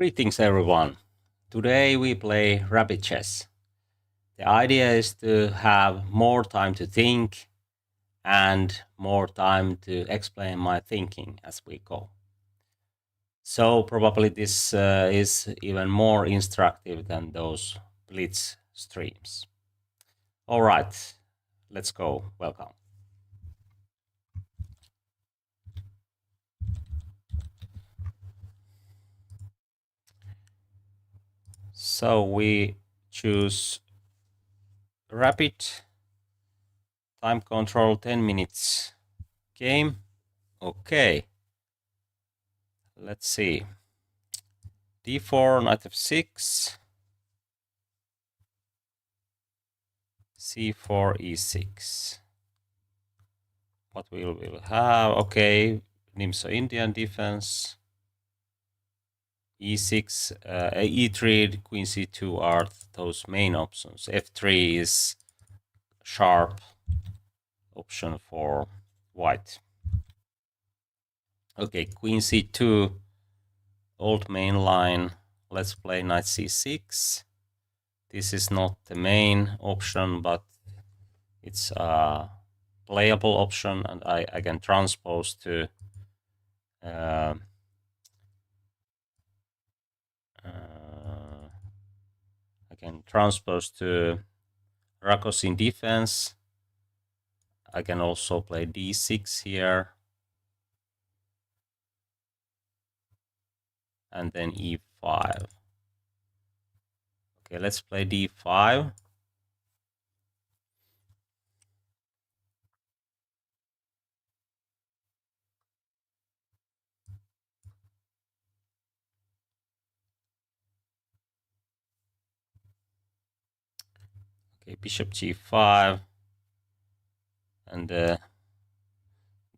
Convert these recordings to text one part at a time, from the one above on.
Greetings everyone. Today we play rapid chess. The idea is to have more time to think and more time to explain my thinking as we go. So probably this is even more instructive than those Blitz streams. All right, let's go. Welcome. So we choose rapid time control 10 minutes game. Okay. Let's see. D4, knight f6, C4, E6. What we will have? Okay, Nimso Indian defense. E6, E3, Queen C2 are those main options. F3 is sharp option for white. Okay, Queen C2, old main line. Let's play Knight C6. This is not the main option, but it's a playable option, and I can transpose to I can transpose to Rakosin defense. I can also play d6 here, and then e5. Okay, let's play d5. Okay, bishop g5, and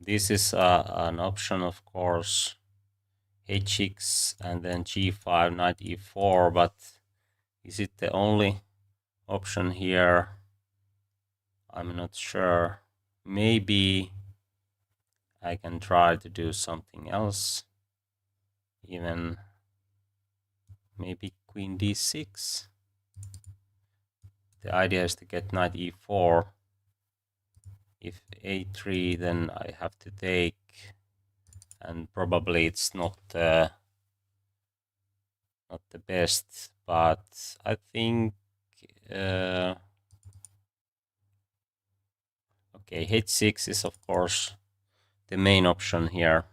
this is an option, of course, h6 and then g5, knight e4, but is it the only option here? I'm not sure. Maybe I can try to do something else, even maybe queen d6. The idea is to get knight e4. If a3, then I have to take, and probably it's not the best, but I think okay, h6 is of course the main option here.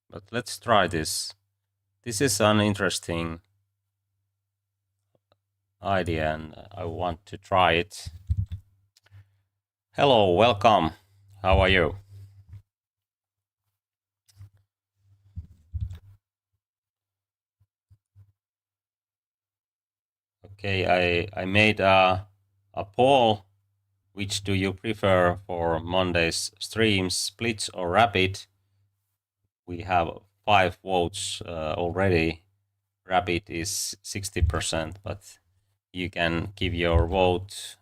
But let's try this. This is an interesting idea, and I want to try it. Hello, welcome. How are you? Okay, I made a poll. Which do you prefer for Monday's streams, Splits or Rapid? We have 5 votes already. Rapid is 60%, but you can give your vote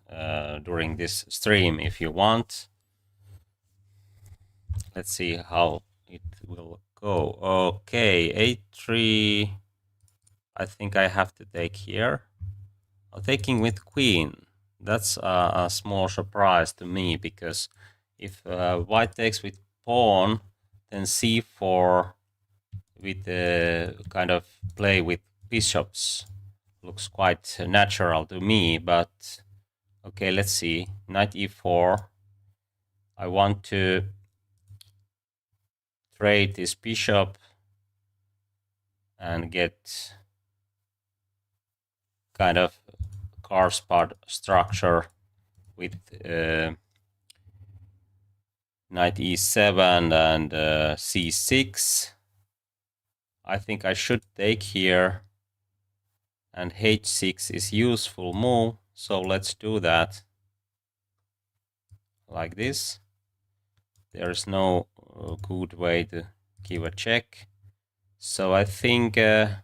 during this stream if you want. Let's see how it will go. Okay, a3. I think I have to take here. Taking with queen. That's a small surprise to me, because if white takes with pawn, then c4 with the kind of play with bishops looks quite natural to me. But okay, let's see. Knight e4. I want to trade this bishop and get kind of Karspad structure with knight e7 and c6. I think I should take here, and h6 is useful move, so let's do that like this. There is no good way to give a check, so I think I'm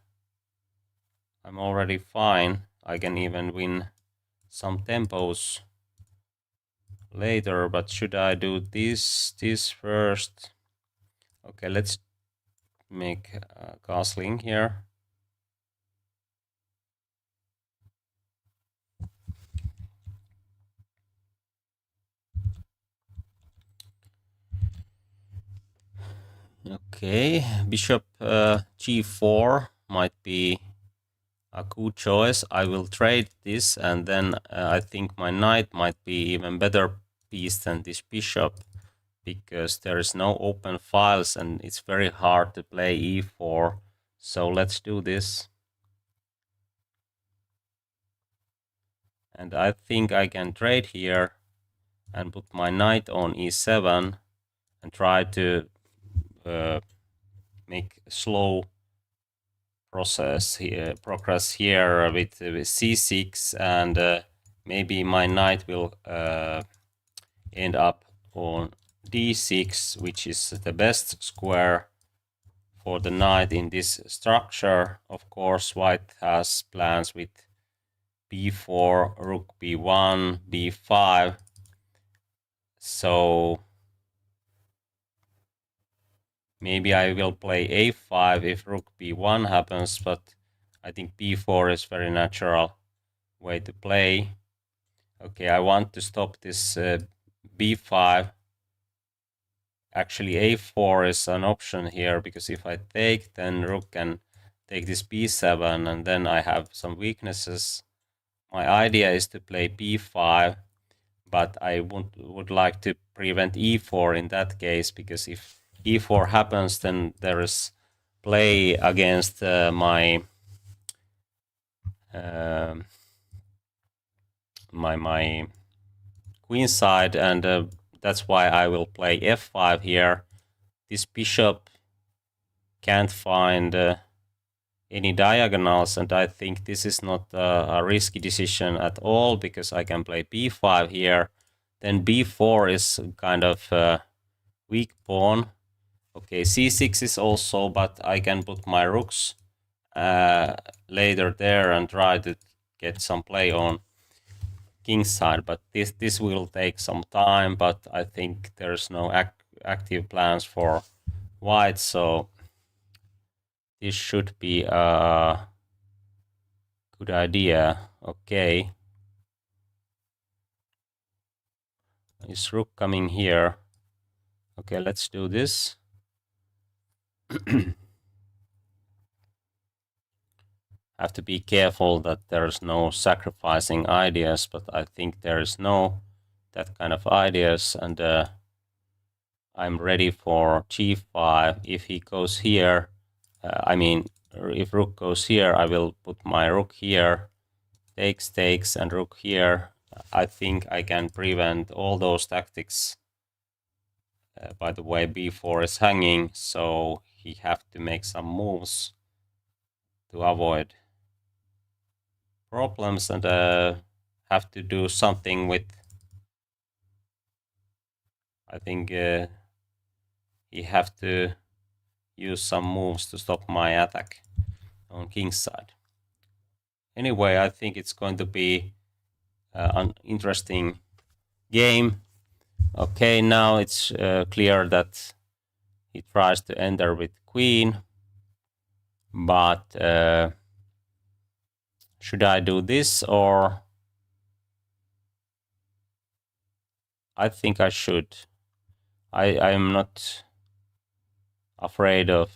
already fine. I can even win some tempos later, but should I do this first? Okay, let's make castling here. Okay, bishop g4 might be a good choice. I will trade this, and then I think my knight might be even better piece than this bishop, because there is no open files and it's very hard to play e4. So let's do this. And I think I can trade here and put my knight on e7 and try to make slow progress here with c6, and maybe my knight will end up on d6, which is the best square for the knight in this structure. Of course, white has plans with b4, rook b1, d5. So maybe I will play a5 if rook b1 happens, but I think b4 is very natural way to play. Okay, I want to stop this b5. Actually, a4 is an option here, because if I take, then rook can take this b7, and then I have some weaknesses. My idea is to play b5, but I would like to prevent e4 in that case, because if e4 happens, then there is play against my queen side, and that's why I will play f5 here. This bishop can't find any diagonals, and I think this is not a risky decision at all, because I can play b5 here. Then b4 is kind of weak pawn. Okay, c6 is also, but I can put my rooks later there and try to get some play on king side, but this will take some time. But I think there's no active plans for white, so this should be a good idea. Okay, is rook coming here? Okay, let's do this. Have to be careful that there's no sacrificing ideas, but I think there is no that kind of ideas, and I'm ready for g5. If he goes here, I mean, if rook goes here, I will put my rook here, takes, and rook here. I think I can prevent all those tactics. By the way, b4 is hanging, so he have to make some moves to avoid problems, and have to do something with, I think he have to use some moves to stop my attack on king's side. Anyway, I think it's going to be an interesting game. Okay, now it's clear that he tries to enter with queen, but should I do this, or I think I should. I am not afraid of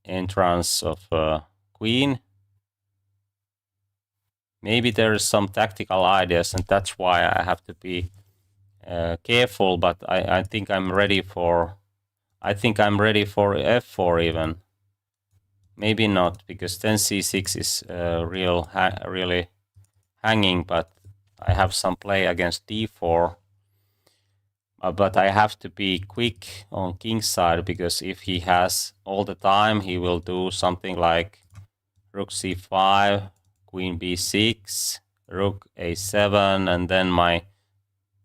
entrance of queen. Maybe there is some tactical ideas, and that's why I have to be careful. But I think I'm ready for. I think I'm ready for f4 even. Maybe not, because then c6 is really hanging. But I have some play against d4. But I have to be quick on king's side, because if he has all the time, he will do something like rook c5, queen b6, rook a7, and then my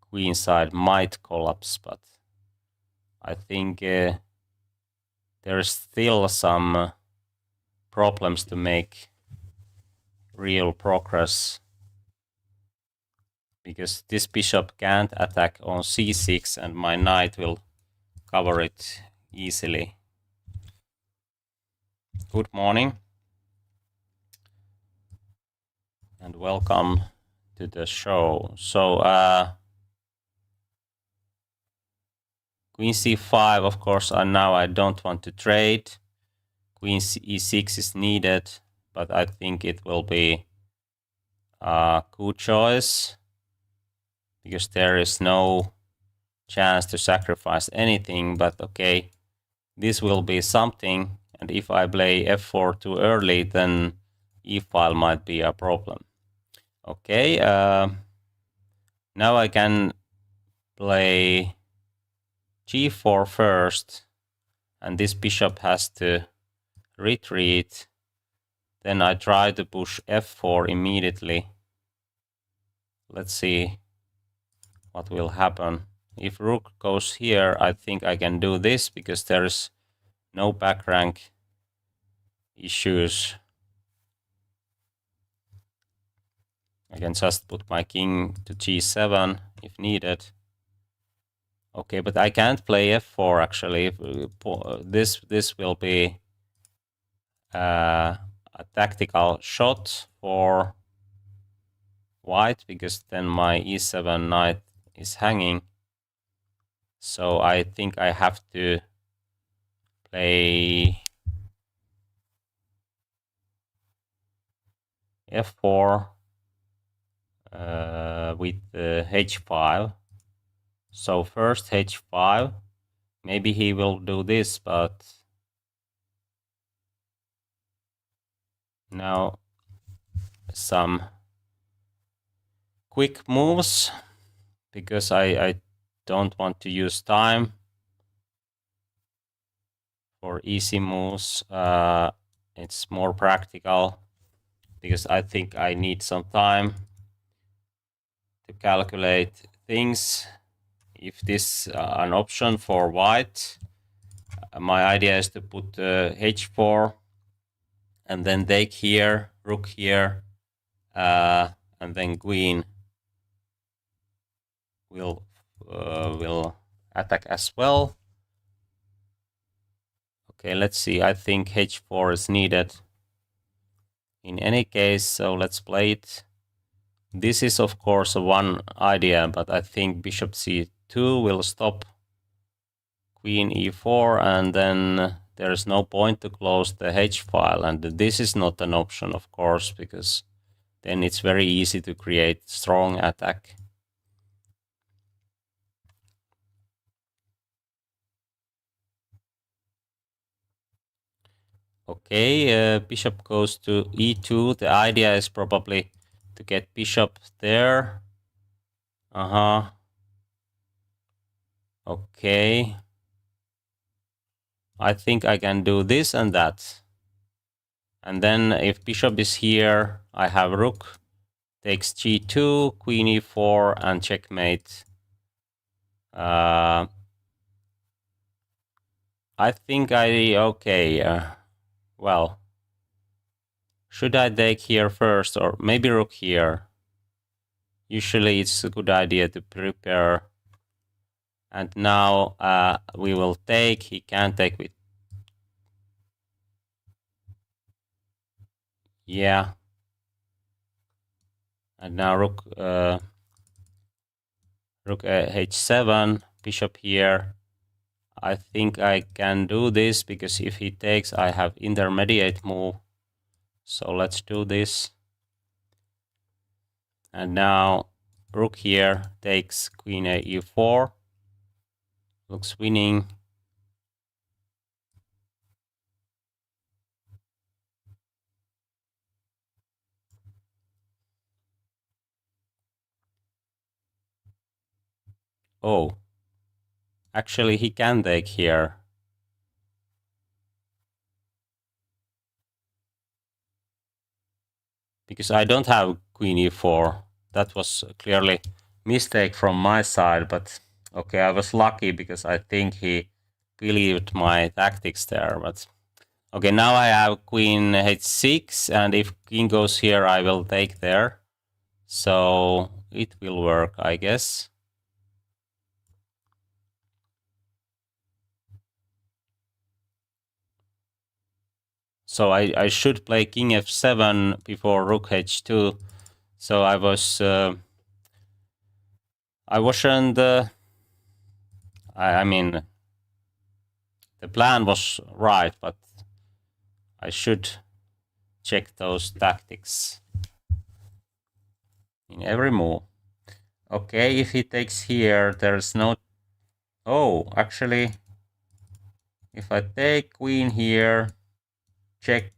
queen side might collapse. But I think there's still some problems to make real progress, because this bishop can't attack on c6 and my knight will cover it easily. Good morning and welcome to the show. So queen c5, of course, now I don't want to trade. Queen e6 is needed, but I think it will be a good choice because there is no chance to sacrifice anything. But okay, this will be something, and if I play f4 too early, then e-file might be a problem. Okay, now I can play g4 first, and this bishop has to retreat. Then I try to push f4 immediately. Let's see what will happen. If rook goes here, I think I can do this because there's no back rank issues. I can just put my king to g7 if needed. Okay, but I can't play f4 actually. This will be a tactical shot for white because then my e7 knight is hanging. So I think I have to play f4 with h5. So first h5. Maybe he will do this, but now some quick moves because I don't want to use time for easy moves. It's more practical because I think I need some time to calculate things. If this is an option for white, my idea is to put h4 and then take here, rook here, and then queen will attack as well. Okay, let's see. I think h4 is needed in any case, so let's play it. This is of course one idea, but I think bishop c2 will stop queen e4, and then there is no point to close the h-file, and this is not an option, of course, because then it's very easy to create strong attack. Okay, bishop goes to e2. The idea is probably to get bishop there. Okay. I think I can do this and that. And then if bishop is here, I have rook takes g2, queen e4, and checkmate. I think well, should I take here first or maybe rook here? Usually it's a good idea to prepare. And now we will take, he can take with, yeah. And now rook h7, bishop here. I think I can do this because if he takes, I have intermediate move. So let's do this. And now rook here takes queen e4. Looks winning. Oh, actually he can take here. Because I don't have queen e4. That was clearly mistake from my side, but okay, I was lucky because I think he believed my tactics there. But okay, now I have queen h6, and if king goes here, I will take there. So it will work, I guess. So I should play king f7 before rook h2. So I wasn't. I mean, the plan was right, but I should check those tactics in every move. Okay, if he takes here, there's no... Oh, actually, if I take queen here, check,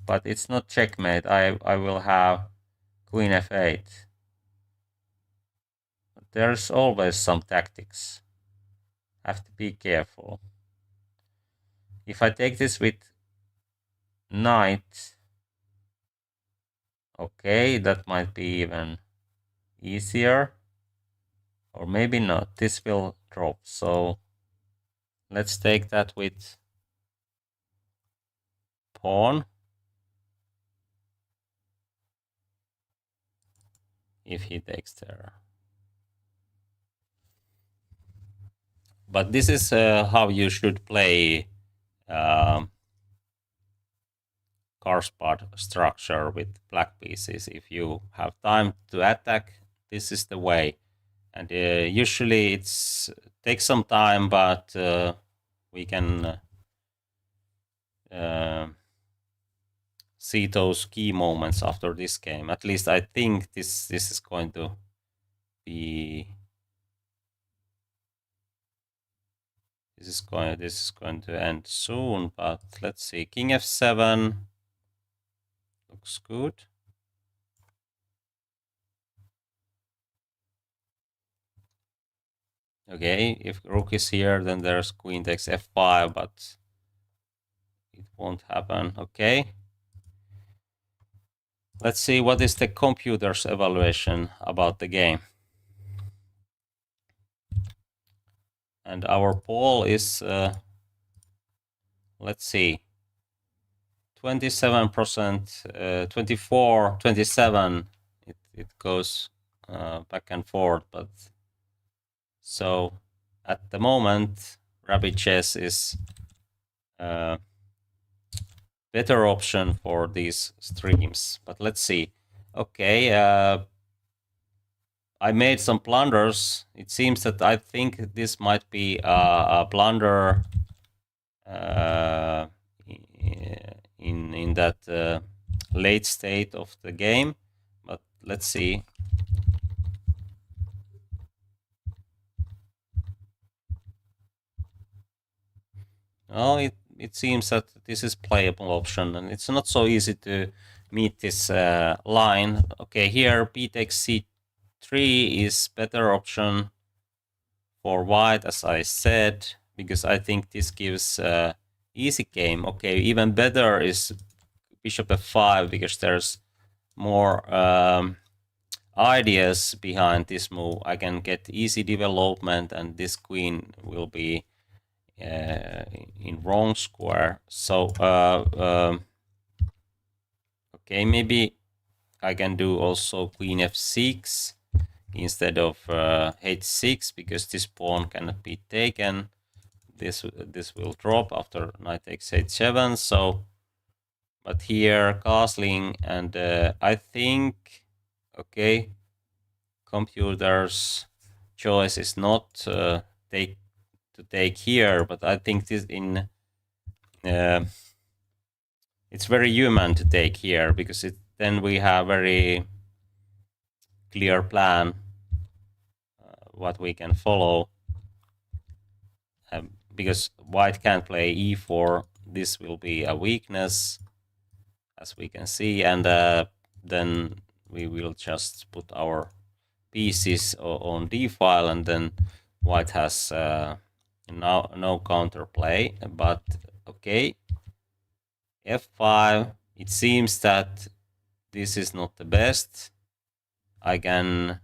but it's not checkmate. I will have queen f8. But there's always some tactics. Have to be careful. If I take this with knight, okay, that might be even easier. Or maybe not. This will drop. So let's take that with pawn. If he takes there. But this is how you should play Karspad structure with black pieces. If you have time to attack, this is the way. And usually it's takes some time, but we can see those key moments after this game. At least I think this is going to be... This is going to end soon, but let's see. King f7 looks good. Okay, if rook is here, then there's queen takes f5, but it won't happen. Okay. Let's see what is the computer's evaluation about the game. And our poll is, let's see, 27%, 24, 27. It goes back and forth, but so at the moment, Rabbit Chess is better option for these streams. But let's see. Okay, I made some blunders. It seems that I think this might be a blunder in that late state of the game. But let's see. Oh, it seems that this is playable option, and it's not so easy to meet this line. Okay, here b takes c3 is better option for white, as I said, because I think this gives easy game. Okay, even better is bishop f5 because there's more ideas behind this move. I can get easy development, and this queen will be in wrong square. So okay, maybe I can do also queen f6 instead of h6 because this pawn cannot be taken. This will drop after knight takes h7. So, but here castling, and I think okay, computer's choice is not to take here, but I think this it's very human to take here because then we have very clear plan what we can follow. Because white can't play e4, this will be a weakness, as we can see, and then we will just put our pieces on d file, and then white has no counterplay. But okay, f5. It seems that this is not the best. I can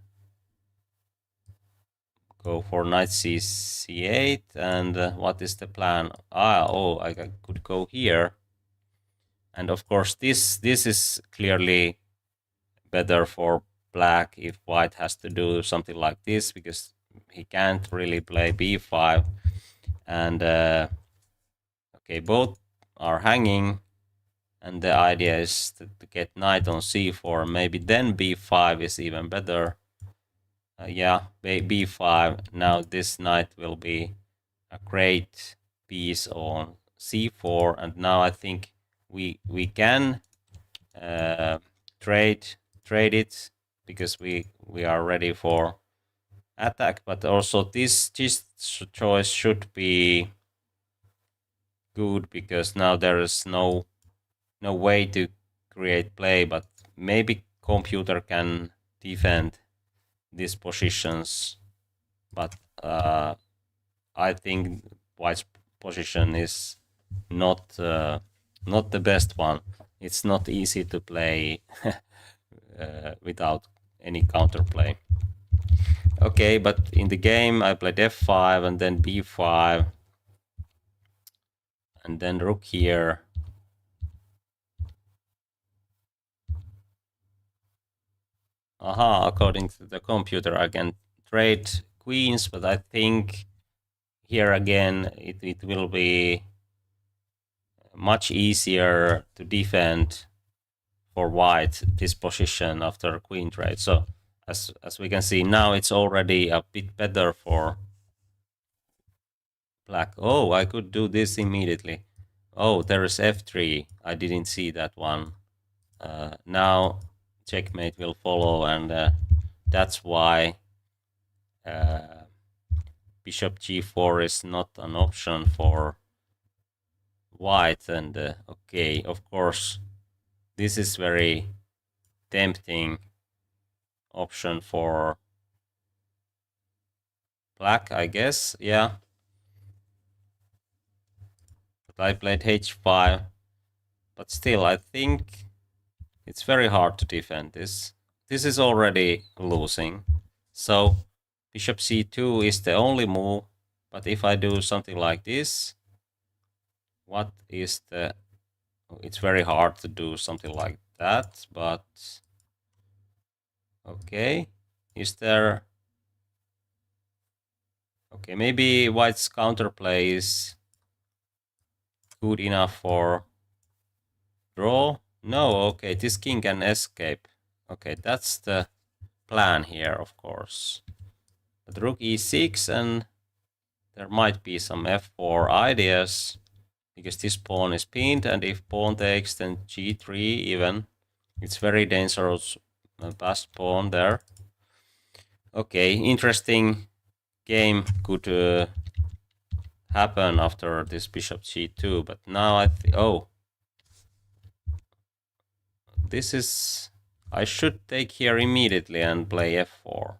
go for knight c8, and what is the plan? I could go here, and of course this is clearly better for black if white has to do something like this, because he can't really play b5. And okay, both are hanging, and the idea is to get knight on c4. Maybe then b5 is even better. Yeah, b5. Now this knight will be a great piece on c4, and now I think we can trade it, because we are ready for attack. But also this choice should be good, because now there is no way to create play, but maybe computer can defend these positions. But I think white's position is not the best one. It's not easy to play without any counterplay. Okay, but in the game I played f5 and then b5 and then rook here. Aha, according to the computer I can trade queens, but I think here again it will be much easier to defend for white this position after queen trade. So as we can see now, it's already a bit better for black. Oh, I could do this immediately. Oh, there is f3. I didn't see that one. Now checkmate will follow, and that's why bishop g4 is not an option for white. And okay, of course, this is very tempting option for black, I guess. Yeah, but I played h5, but still I think it's very hard to defend this. This is already losing, so bishop c2 is the only move. But if I do something like this, what is the... It's very hard to do something like that, but okay, is there... Okay, maybe white's counterplay is good enough for draw. No, okay, this king can escape. Okay, that's the plan here, of course. But rook e6, and there might be some f4 ideas, because this pawn is pinned, and if pawn takes, then g3 even. It's very dangerous passed pawn there. Okay, interesting game could happen after this bishop g2, but now I think... Oh, this is... I should take here immediately and play f4.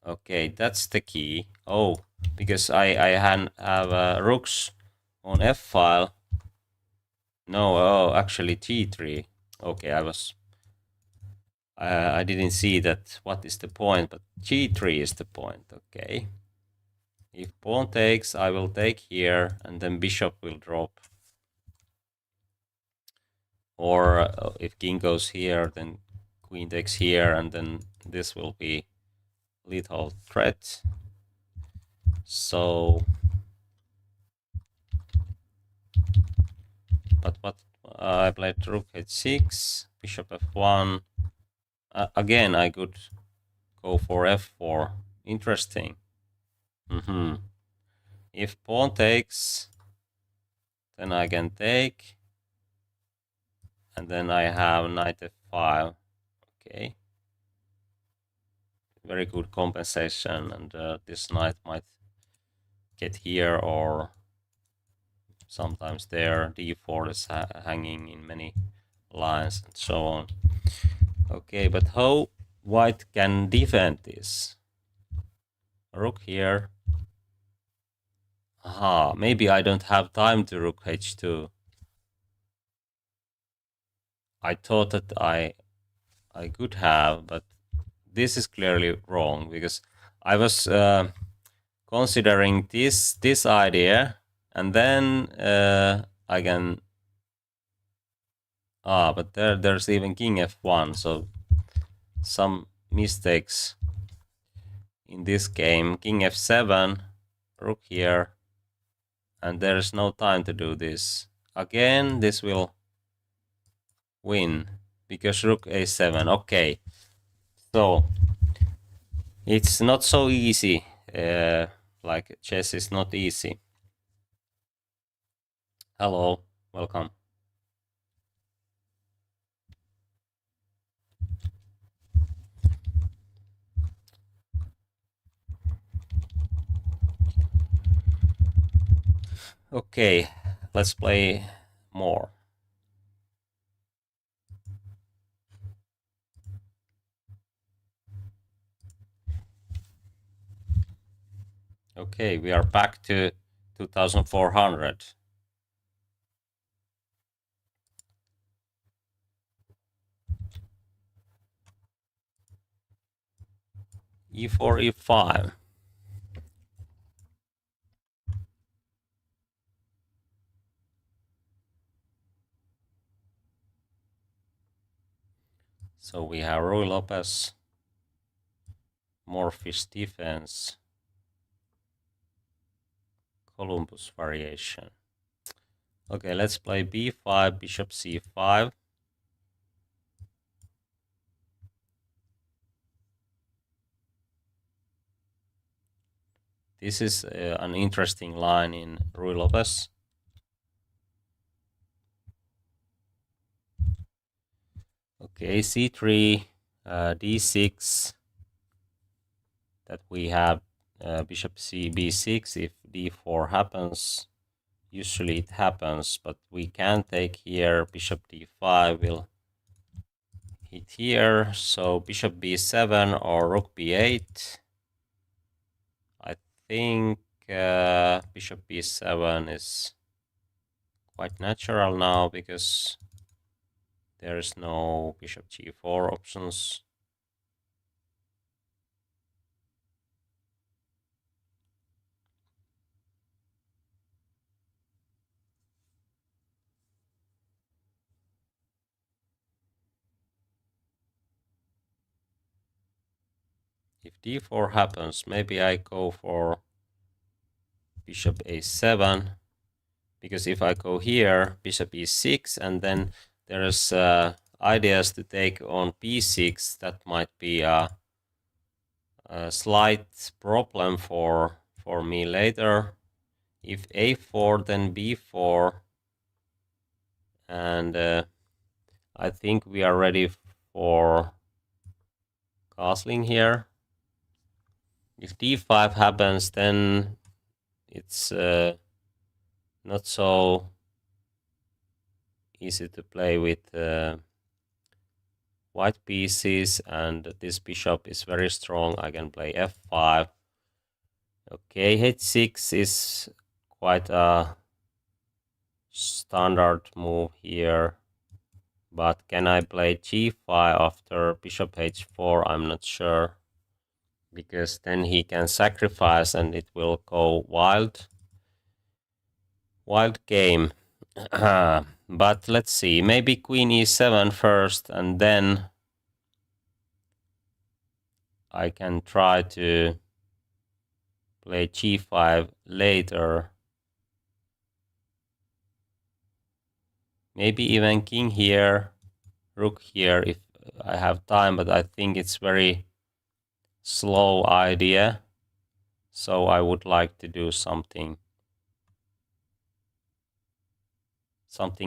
Okay, that's the key. Oh, because I have rooks on f file. No, oh, actually g3. Okay, I didn't see that. What is the point? But g3 is the point. Okay. If pawn takes, I will take here, and then bishop will drop. Or if king goes here, then queen takes here, and then this will be lethal threat. So, but what I played rook h6, bishop f1. Again, I could go for f4. Interesting. If pawn takes, then I can take, and then I have knight f5. Okay. Very good compensation, and this knight might get here or sometimes there. d4 is hanging in many lines and so on. Okay, but how white can defend this? Rook here. Aha, maybe I don't have time to rook h2. I thought that I could have, but this is clearly wrong, because I was considering this idea, and then I can... but there's even king f1, so mistakes in this game. King f7, rook here, and there is no time to do this. Again, this will win because rook a7. Okay, so it's not so easy. Like chess is not easy. Hello, welcome. Okay, let's play more. Okay, we are back to 2400. E4, E5. So we have Ruy Lopez, Morphish defense, Columbus variation. Okay, let's play B5, Bishop C5. This is an interesting line in Ruy Lopez. Okay, C3, D6. That we have Bishop C, B6. If D4 happens, usually it happens, but we can take here. Bishop D5 will hit here. So Bishop B7 or Rook B8. I think Bishop B7 is quite natural now because there is no Bishop G4 options. If D4 happens, maybe I go for Bishop A7. Because if I go here, Bishop E6, and then there's ideas to take on B6, that might be a slight problem for me later. If A4, then B4, and I think we are ready for castling here. If D5 happens, then it's not so easy to play with white pieces, and this bishop is very strong. I can play f5. Okay, h6 is quite a standard move here, but can I play g5 after bishop h4? I'm not sure, because then he can sacrifice and it will go wild game. But let's see, maybe queen e7 first, and then I can try to play g5 later. Maybe even king here, rook here if I have time, but I think it's very slow idea. So I would like to do something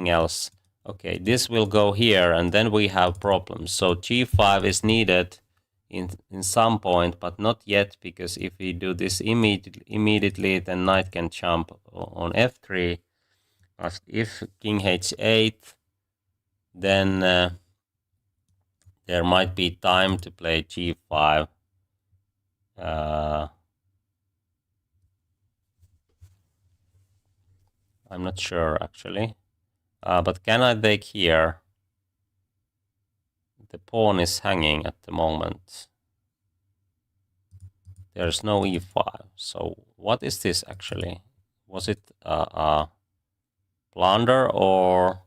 else. Okay, this will go here, and then we have problems. So g5 is needed in some point, but not yet, because if we do this immediately, then knight can jump on f3. But if king h8, then there might be time to play g5. I'm not sure actually. But can I take here? The pawn is hanging at the moment. There's no e5. So what is this actually? Was it a blunder or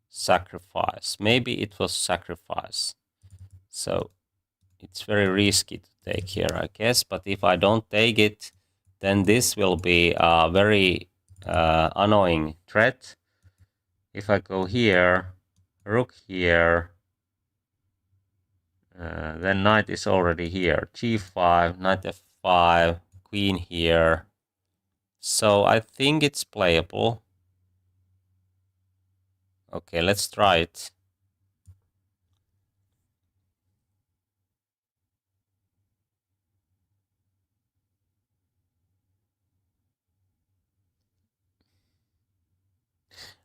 sacrifice? Maybe it was sacrifice. So it's very risky to take here, I guess. But if I don't take it, then this will be a very annoying threat. If I go here, rook here, then knight is already here. G5, knight f5, queen here. So I think it's playable. Okay, let's try it.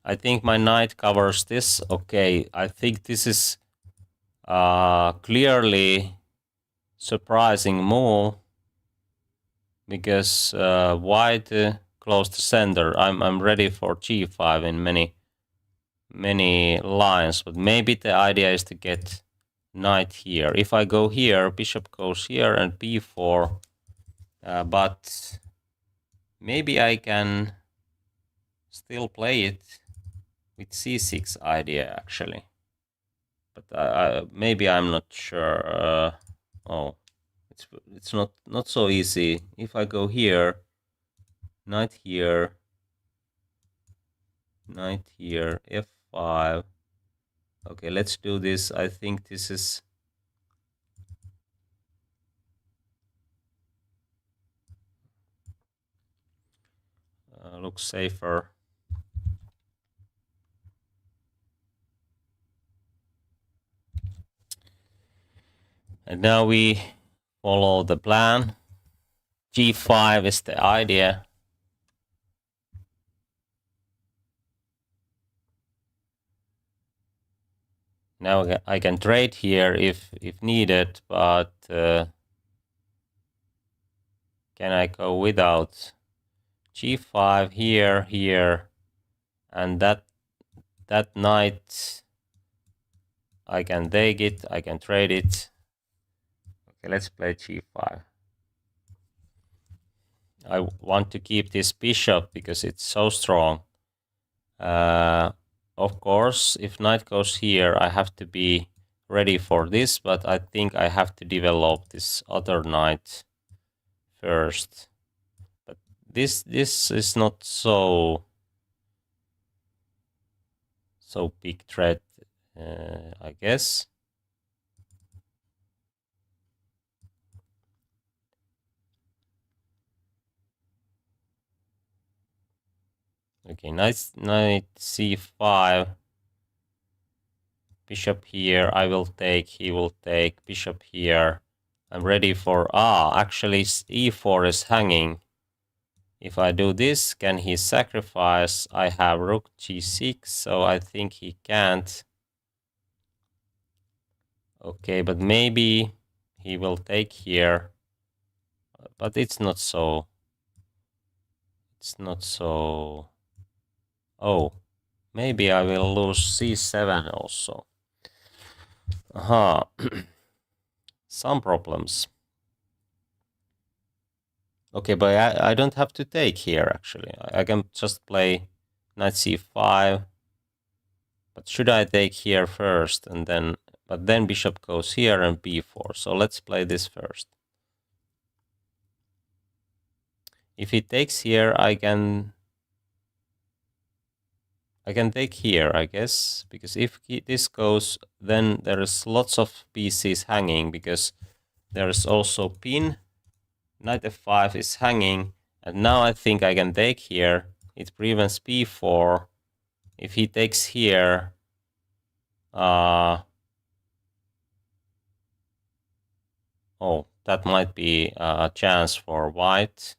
I think my knight covers this. Okay, I think this is clearly surprising move because white close to center. I'm ready for g5 in many lines, but maybe the idea is to get knight here. If I go here, bishop goes here and b4, but maybe I can still play it with c6 idea actually, but maybe I'm not sure. Oh, it's not so easy. If I go here, knight here, knight here, f5. Okay, let's do this. I think this is looks safer. And now we follow the plan. G5 is the idea. Now I can trade here if needed, but can I go without? G5 here, here, and that knight, I can take it, I can trade it. Okay, let's play G5. I want to keep this bishop because it's so strong. Of course, if knight goes here, I have to be ready for this, but I think I have to develop this other knight first. But this is not so big threat, I guess. Okay, knight c5. Bishop here, I will take, he will take, bishop here. I'm ready for, actually e4 is hanging. If I do this, can he sacrifice? I have rook g6, so I think he can't. Okay, but maybe he will take here. But it's not so. It's not so. Oh, maybe I will lose c7 also. Aha. Some problems. Okay, but I don't have to take here, actually. I can just play knight c5. But should I take here first and then... But then bishop goes here and b4. So let's play this first. If he takes here, I can take here, I guess. Because if this goes, then there is lots of pieces hanging. Because there is also pin. Knight f5 is hanging. And now I think I can take here. It prevents b4. If he takes here... oh, that might be a chance for white.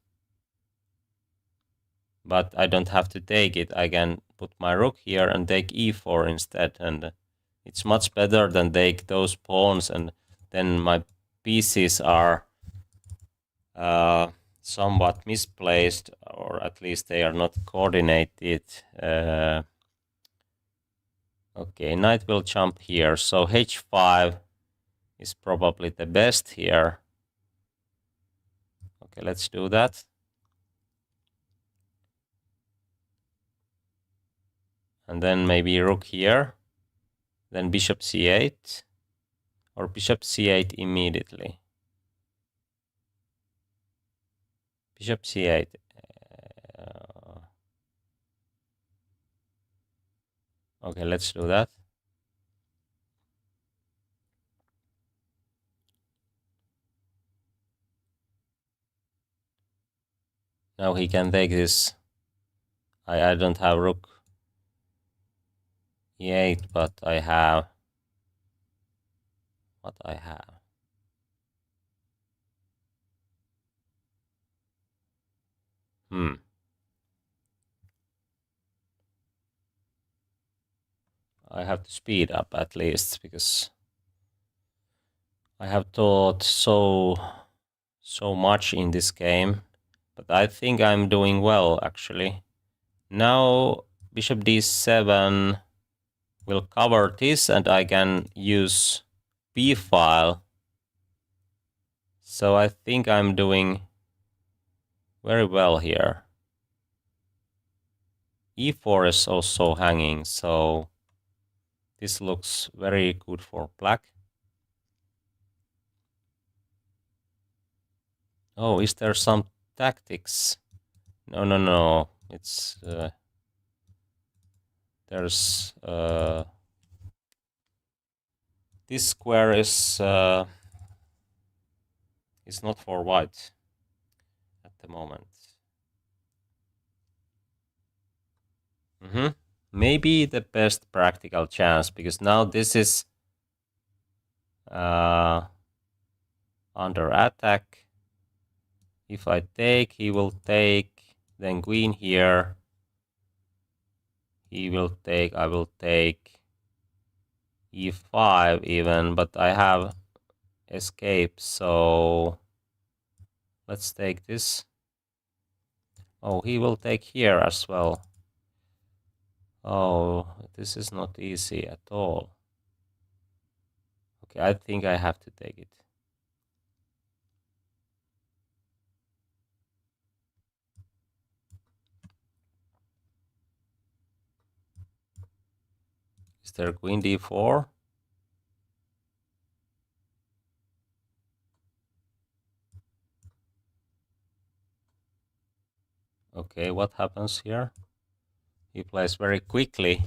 But I don't have to take it. I can put my rook here and take e4 instead. And it's much better than take those pawns. And then my pieces are somewhat misplaced, or at least they are not coordinated. Okay, knight will jump here. So h5 is probably the best here. Okay, let's do that. And then maybe rook here. Then bishop c8. Or bishop c8 immediately. Bishop c8. Okay, let's do that. Now he can take this. I don't have rook e8, but I have what I have. I have to speed up at least because I have thought so much in this game, but I think I'm doing well actually. Now bishop d7 will cover this and I can use b file. So I think I'm doing very well here. e4 is also hanging, so this looks very good for black. Oh, is there some tactics? No. It's there's this square is not for white at the moment. Maybe the best practical chance, because now this is under attack. If I take, he will take, then queen here. He will take, I will take e5 even, but I have escape, so let's take this. Oh, he will take here as well. Oh, this is not easy at all. Okay, I think I have to take it. Is there queen d4? Okay, what happens here? He plays very quickly.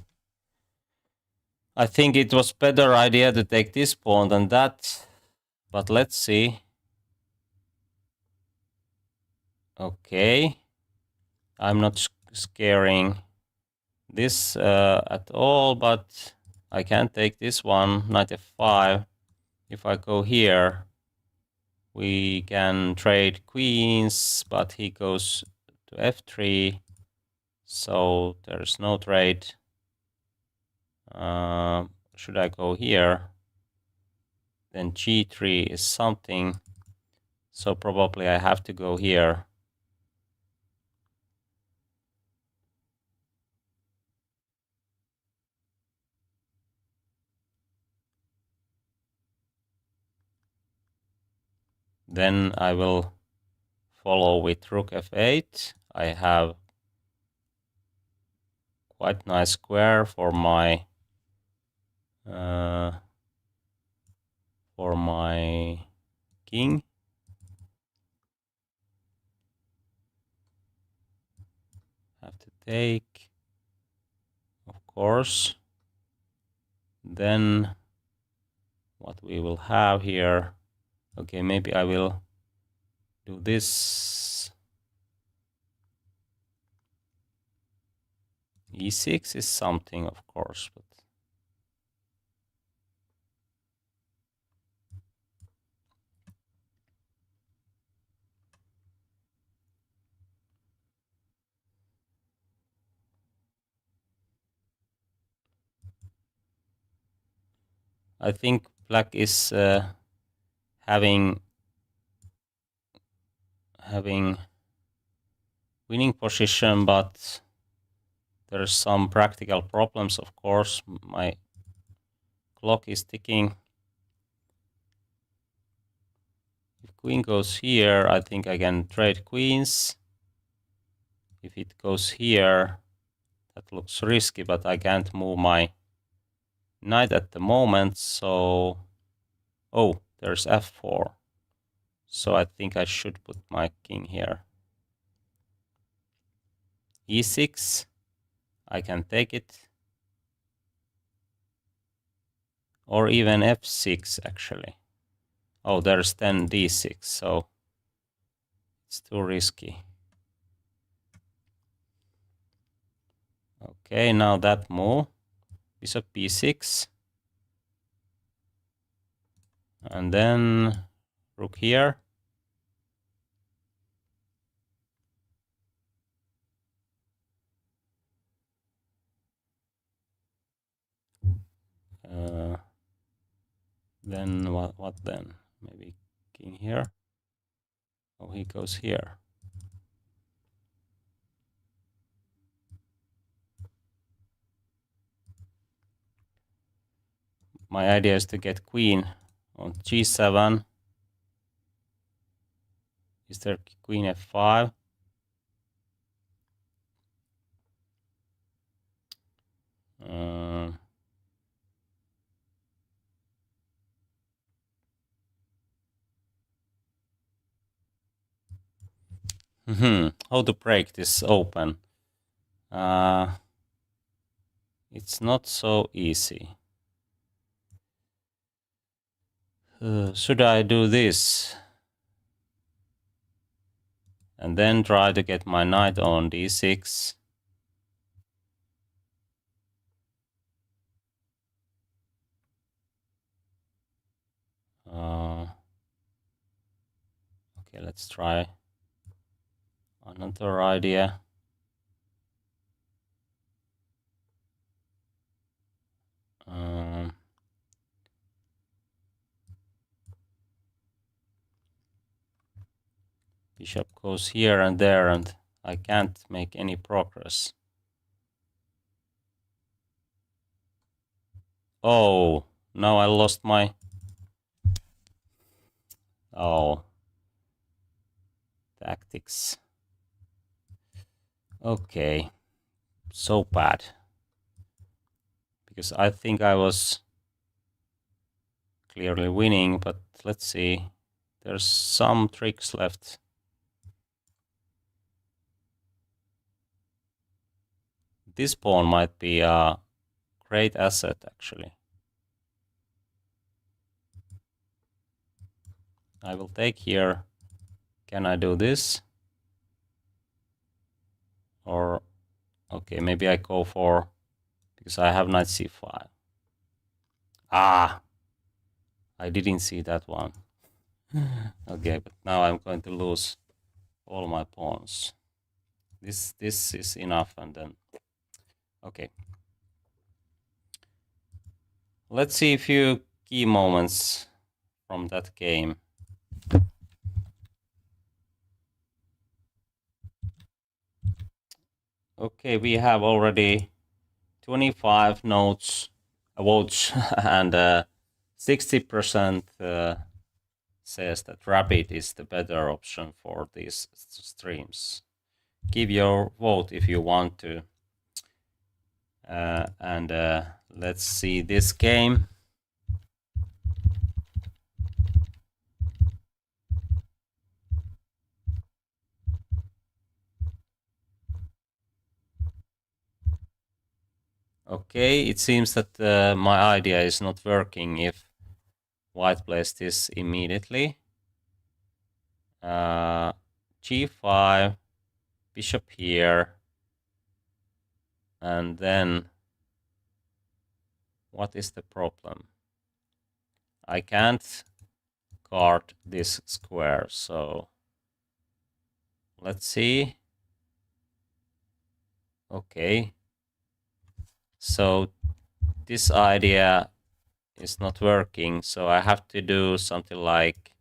I think it was better idea to take this pawn than that, but let's see. Okay, I'm not scaring this at all, but I can take this one, knight f5. If I go here, we can trade queens, but he goes to f3, so there's no trade. Should I go here? Then g3 is something, so probably I have to go here. Then I will follow with rook f8. I have quite nice square for my king. Have to take, of course. Then what we will have here, okay, maybe I will do this. e6 is something, of course, but I think black is having winning position, but there's some practical problems, of course. My clock is ticking. If queen goes here, I think I can trade queens. If it goes here, that looks risky, but I can't move my knight at the moment, so Oh, there's f4. So I think I should put my king here. e6. I can take it. Or even f6 actually. Oh, there's then d6, so it's too risky. Okay, now that move. Bishop b6. And then rook here. Then what then? Maybe king here. Oh, he goes here. My idea is to get queen on g7. Is there queen f5? How to break this open? It's not so easy. Should I do this? And then try to get my knight on d6. Okay, let's try another idea. Bishop goes here and there, and I can't make any progress. Oh, now I lost my... Oh. Tactics. Okay. So bad. Because I think I was clearly winning, but let's see. There's some tricks left. This pawn might be a great asset, actually. I will take here. Can I do this? Or, okay, maybe I go for, because I have knight c5. Ah, I didn't see that one. Okay, but now I'm going to lose all my pawns. This is enough, and then, okay. Let's see a few key moments from that game. Okay, we have already 25 votes and 60% says that Rabbit is the better option for these streams. Give your vote if you want to. And let's see this game. Okay, it seems that my idea is not working if White plays this immediately. G5, bishop here, and then what is the problem? I can't guard this square, so let's see. Okay, so this idea is not working, so I have to do something like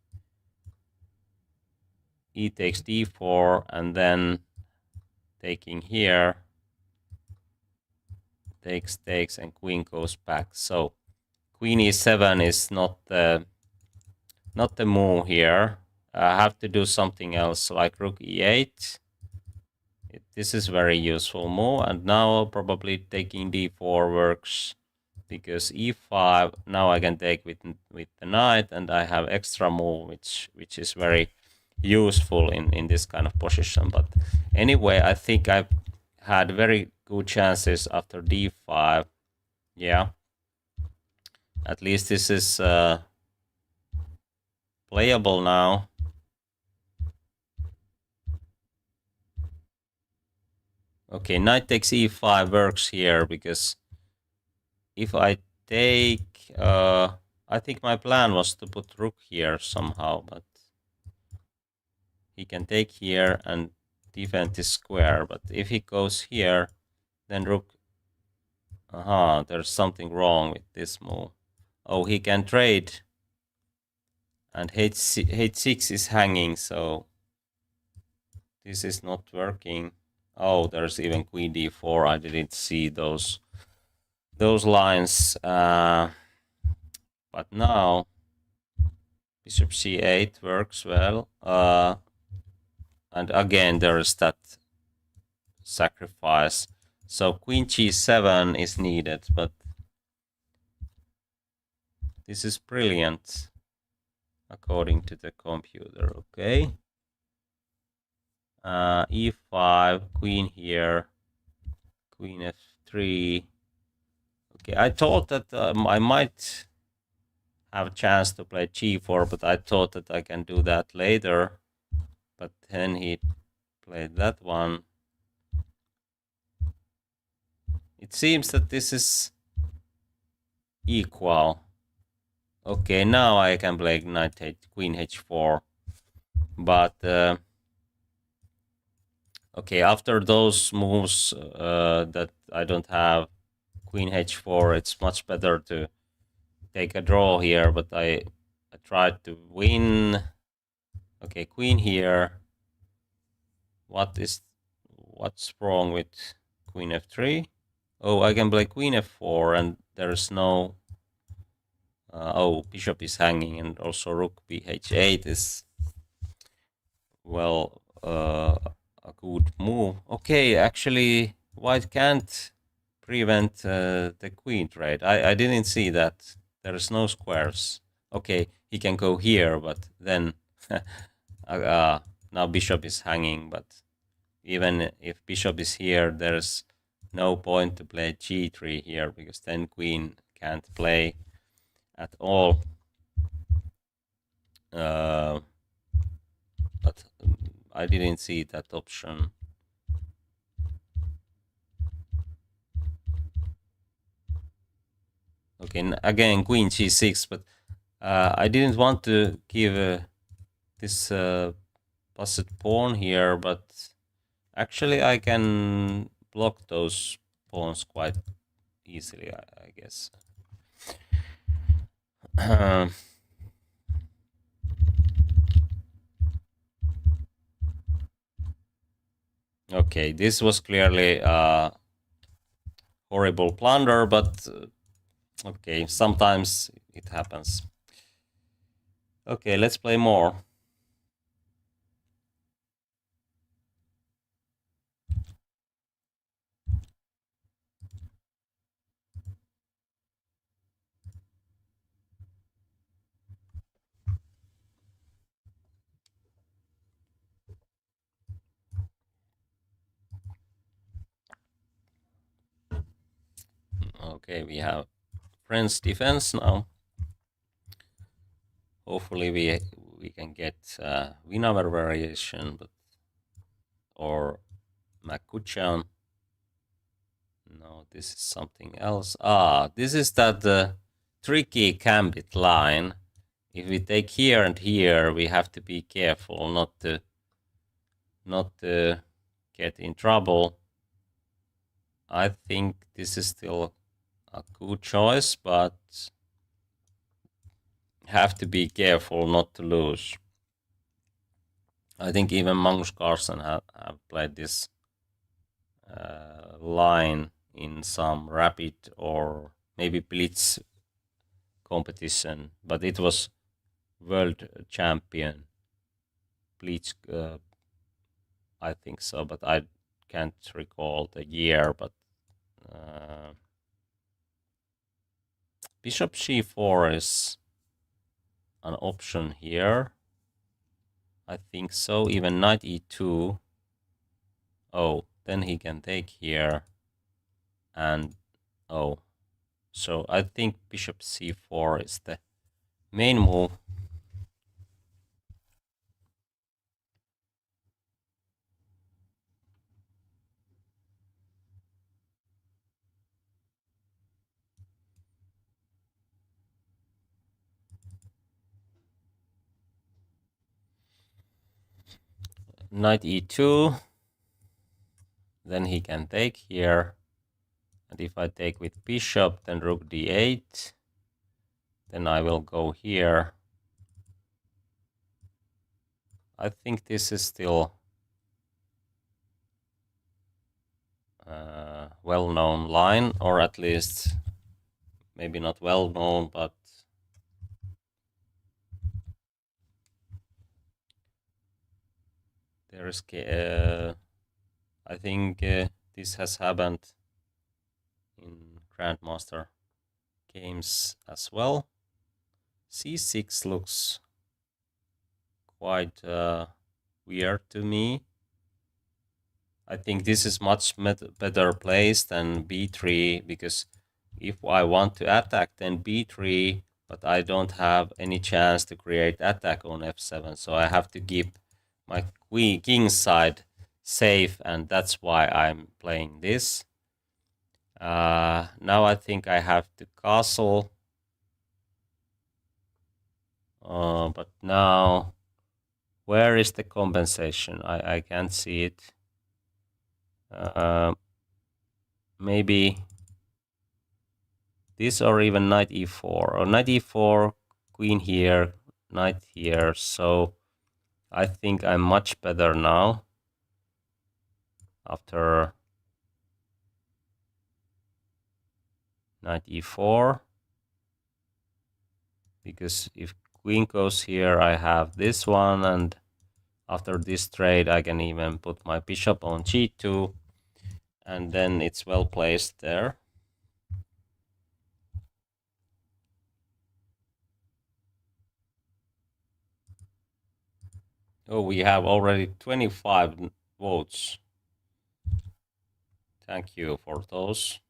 e takes d4 and then taking here, takes, and queen goes back. So queen e7 is not the move here. I have to do something else, like rook e8. This is very useful move, and now probably taking d4 works because e5, now I can take with the knight, and I have extra move, which is very useful in this kind of position. But anyway, I think I've had very good chances after d5. Yeah, at least this is playable now. Okay, knight takes e5 works here, because if I take, I think my plan was to put rook here somehow, but he can take here and defend this square. But if he goes here, then rook, there's something wrong with this move. Oh, he can trade, and h6 is hanging, so this is not working. Oh, there's even queen d4. I didn't see those lines. But now bishop c8 works well. And again, there is that sacrifice. So queen g7 is needed, but this is brilliant according to the computer. Okay. E5, queen here, queen f3. Okay, I thought that I might have a chance to play g4, but I thought that I can do that later. But then he played that one. It seems that this is equal. Okay, now I can play knight queen h4. But okay, after those moves that I don't have queen h4, it's much better to take a draw here. But I tried to win. Okay, queen here. What's wrong with queen f3? Oh, I can play queen f4, and there's no. Oh, bishop is hanging, and also rook bh8 is, well, a good move. Okay, actually, white can't prevent the queen trade. I didn't see that. There's no squares. Okay, he can go here, but then now bishop is hanging. But even if bishop is here, there's no point to play g3 here, because then queen can't play at all. But I didn't see that option. Okay, again queen g6, but I didn't want to give this passed pawn here, but actually I can block those pawns quite easily, I guess. Okay, this was clearly a horrible blunder, but okay, sometimes it happens. Okay, let's play more. Okay, we have French defense now. Hopefully we can get Winawer variation, but or Makuchan. No, this is something else. This is that tricky gambit line. If we take here and here, we have to be careful not to get in trouble. I think this is still a good choice, but have to be careful not to lose. I think even Magnus Carlsen have played this line in some rapid or maybe blitz competition, but it was world champion blitz. I think so, but I can't recall the year. But Bishop c4 is an option here. I think so. Even knight e2. Oh, then he can take here. And oh, so I think bishop c4 is the main move. Knight e2. Then he can take here. And if I take with bishop, then rook d8. Then I will go here. I think this is still a well-known line, or at least maybe not well-known, but there is. I think this has happened in Grandmaster games as well. c6 looks quite weird to me. I think this is much better placed than b3, because if I want to attack, then b3, but I don't have any chance to create attack on f7, so I have to keep my king side safe, and that's why I'm playing this. Now I think I have to castle, but now where is the compensation? I can't see it. Maybe this, or even knight e4, or knight e4, queen here, knight here. So I think I'm much better now after knight e4, because if queen goes here, I have this one, and after this trade I can even put my bishop on g2, and then it's well placed there. Oh, we have already 25 votes. Thank you for those.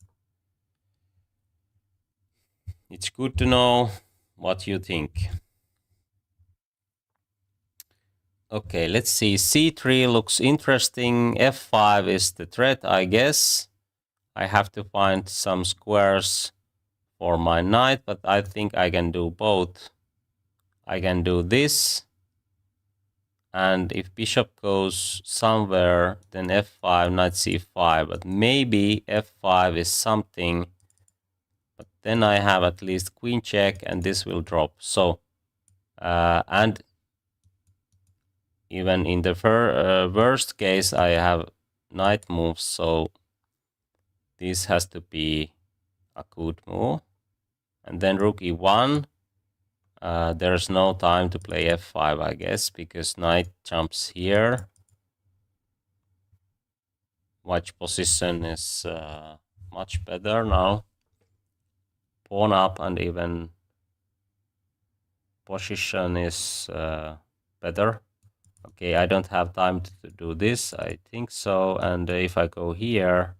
It's good to know what you think. Okay, let's see. c3 looks interesting. f5 is the threat, I guess. I have to find some squares for my knight, but I think I can do both. I can do this, and if bishop goes somewhere, then f5, knight c5, but maybe f5 is something, but then I have at least queen check, and this will drop. So, and even in the worst case, I have knight moves, so this has to be a good move. And then rook e1. There's no time to play f5, I guess, because knight jumps here. White position is much better now. Pawn up, and even position is better. Okay, I don't have time to do this, I think so. And if I go here,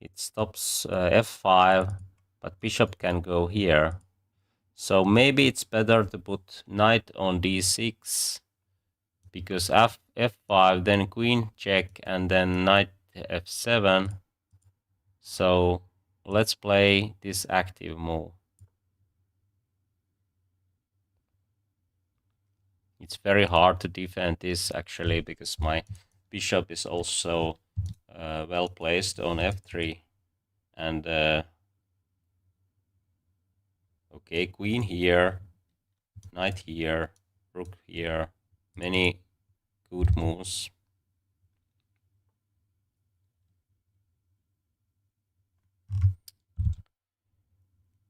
it stops f5, but bishop can go here. So maybe it's better to put knight on d6, because f5, then queen check, and then knight f7. So let's play this active move. It's very hard to defend this, actually, because my bishop is also well placed on f3. And okay, queen here, knight here, rook here, many good moves.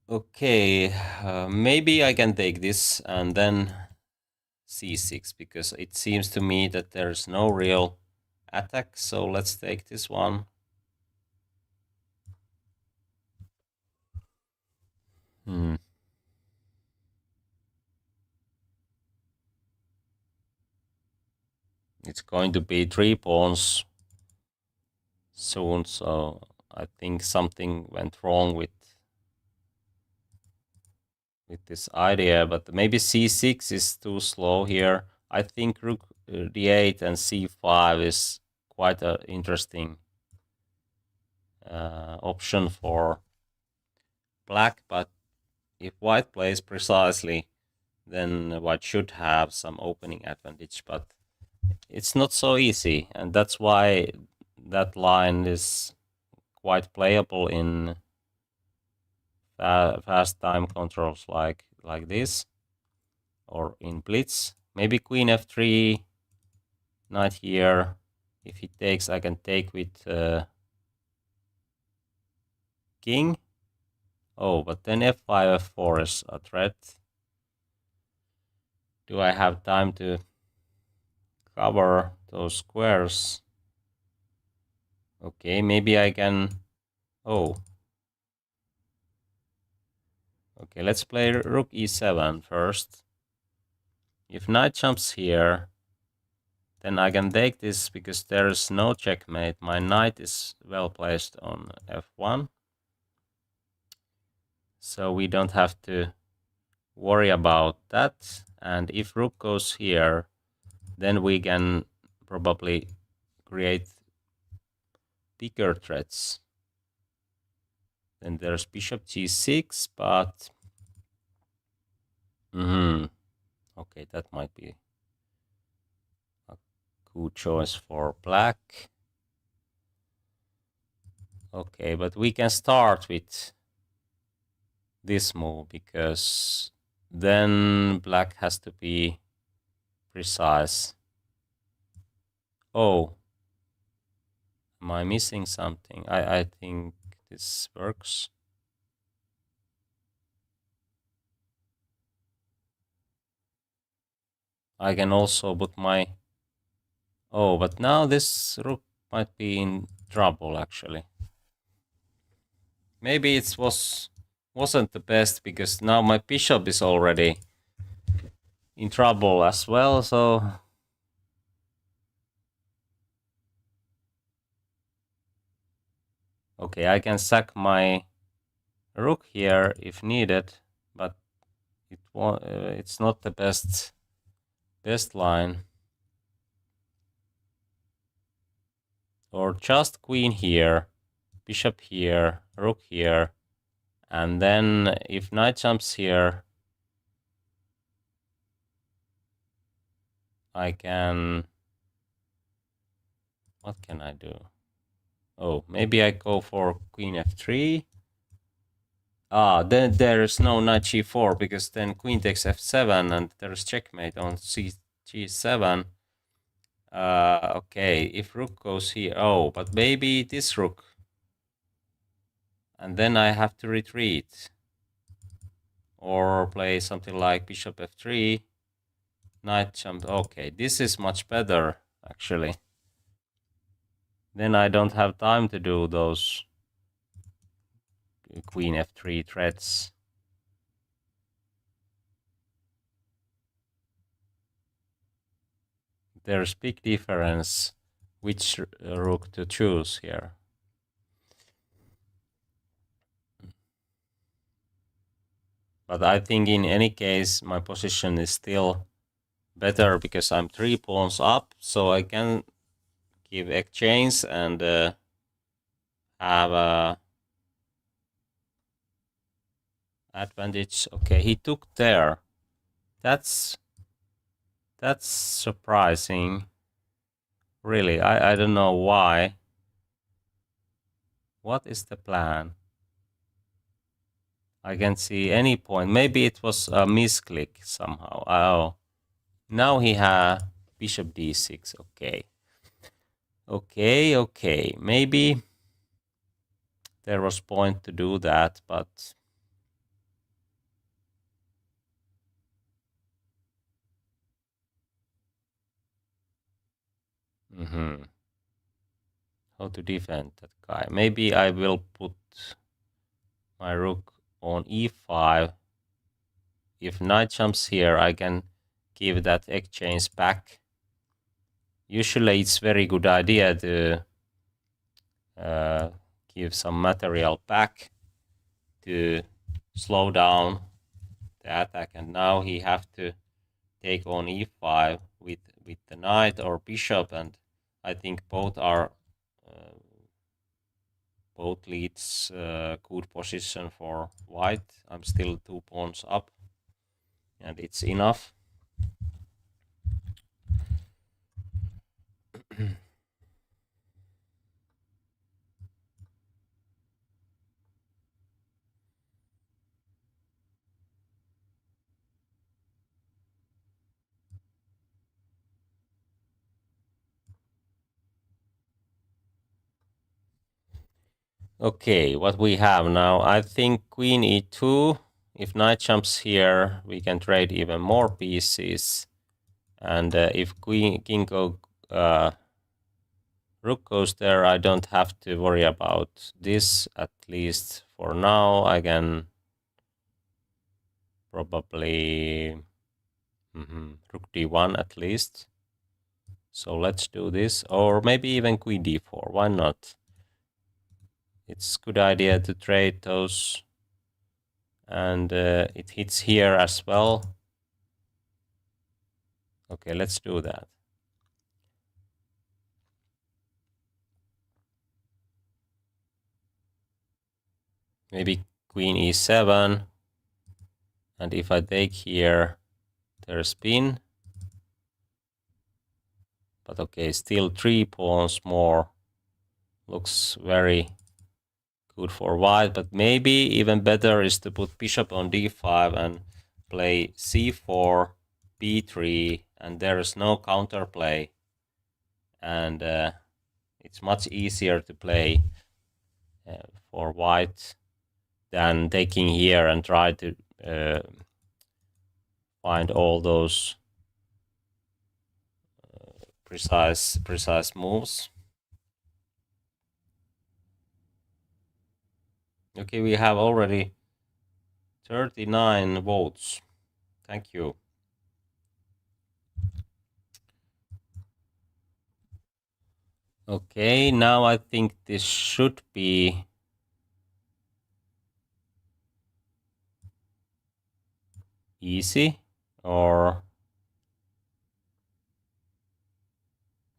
Okay, maybe I can take this and then c6, because it seems to me that there's no real attack. So let's take this one. It's going to be 3 pawns soon, so I think something went wrong with this idea, but maybe c6 is too slow here. I think rook d8 and c5 is quite an interesting option for black, but if white plays precisely, then white should have some opening advantage, but it's not so easy, and that's why that line is quite playable in fast time controls like this, or in blitz. Maybe queen f3, knight here. If he takes, I can take with king. Oh, but then f5, f4 is a threat. Do I have time to cover those squares? Okay, maybe I can... Oh. Okay, let's play rook e7 first. If knight jumps here, then I can take this because there is no checkmate. My knight is well placed on f1. So we don't have to worry about that. And if rook goes here, then we can probably create bigger threats. Then there's bishop g6, but okay, that might be a good choice for black. Okay, but we can start with this move because then black has to be precise. Oh, am I missing something? I think this works. I can also put my... Oh, but now this rook might be in trouble actually. Maybe it wasn't the best because now my bishop is already in trouble as well, so... Okay, I can sack my rook here if needed, but it's not the best line. Or just queen here, bishop here, rook here, and then if knight jumps here, I can... What can I do? Oh, maybe I go for queen f3. Ah, then there is no knight g4 because then queen takes f7 and there's checkmate on g7. Okay, if rook goes here... Oh, but maybe this rook. And then I have to retreat. Or play something like bishop f3. Knight jump. Okay, this is much better, actually. Then I don't have time to do those queen f3 threats. There's big difference which rook to choose here. But I think in any case, my position is still better because I'm 3 pawns up, so I can give exchange and have a advantage. Okay, he took there. That's surprising. Really, I don't know why. What is the plan? I can see any point. Maybe it was a misclick somehow. Oh, now he had bishop d6. Okay. Okay. Maybe there was point to do that, but... How to defend that guy? Maybe I will put my rook on e5. If knight jumps here, I can give that exchange back. usually it's very good idea to give some material back to slow down the attack, and now he have to take on e5 with the knight or bishop, and I think both are both leads good position for white. I'm still 2 pawns up, and it's enough. Okay, what we have now, I think queen e2. If knight jumps here, we can trade even more pieces. And if king go, rook goes there, I don't have to worry about this, at least for now. I can probably rook d1 at least. So let's do this, or maybe even queen d4. Why not? It's a good idea to trade those, and it hits here as well. Okay, let's do that. Maybe queen e7, and if I take here, there's spin. But okay, still 3 pawns more. Looks very good for white, but maybe even better is to put bishop on d5 and play c4, b3, and there is no counterplay. And it's much easier to play for white than taking here and try to find all those precise moves. Okay, we have already 39 votes. Thank you. Okay, now I think this should be easy, or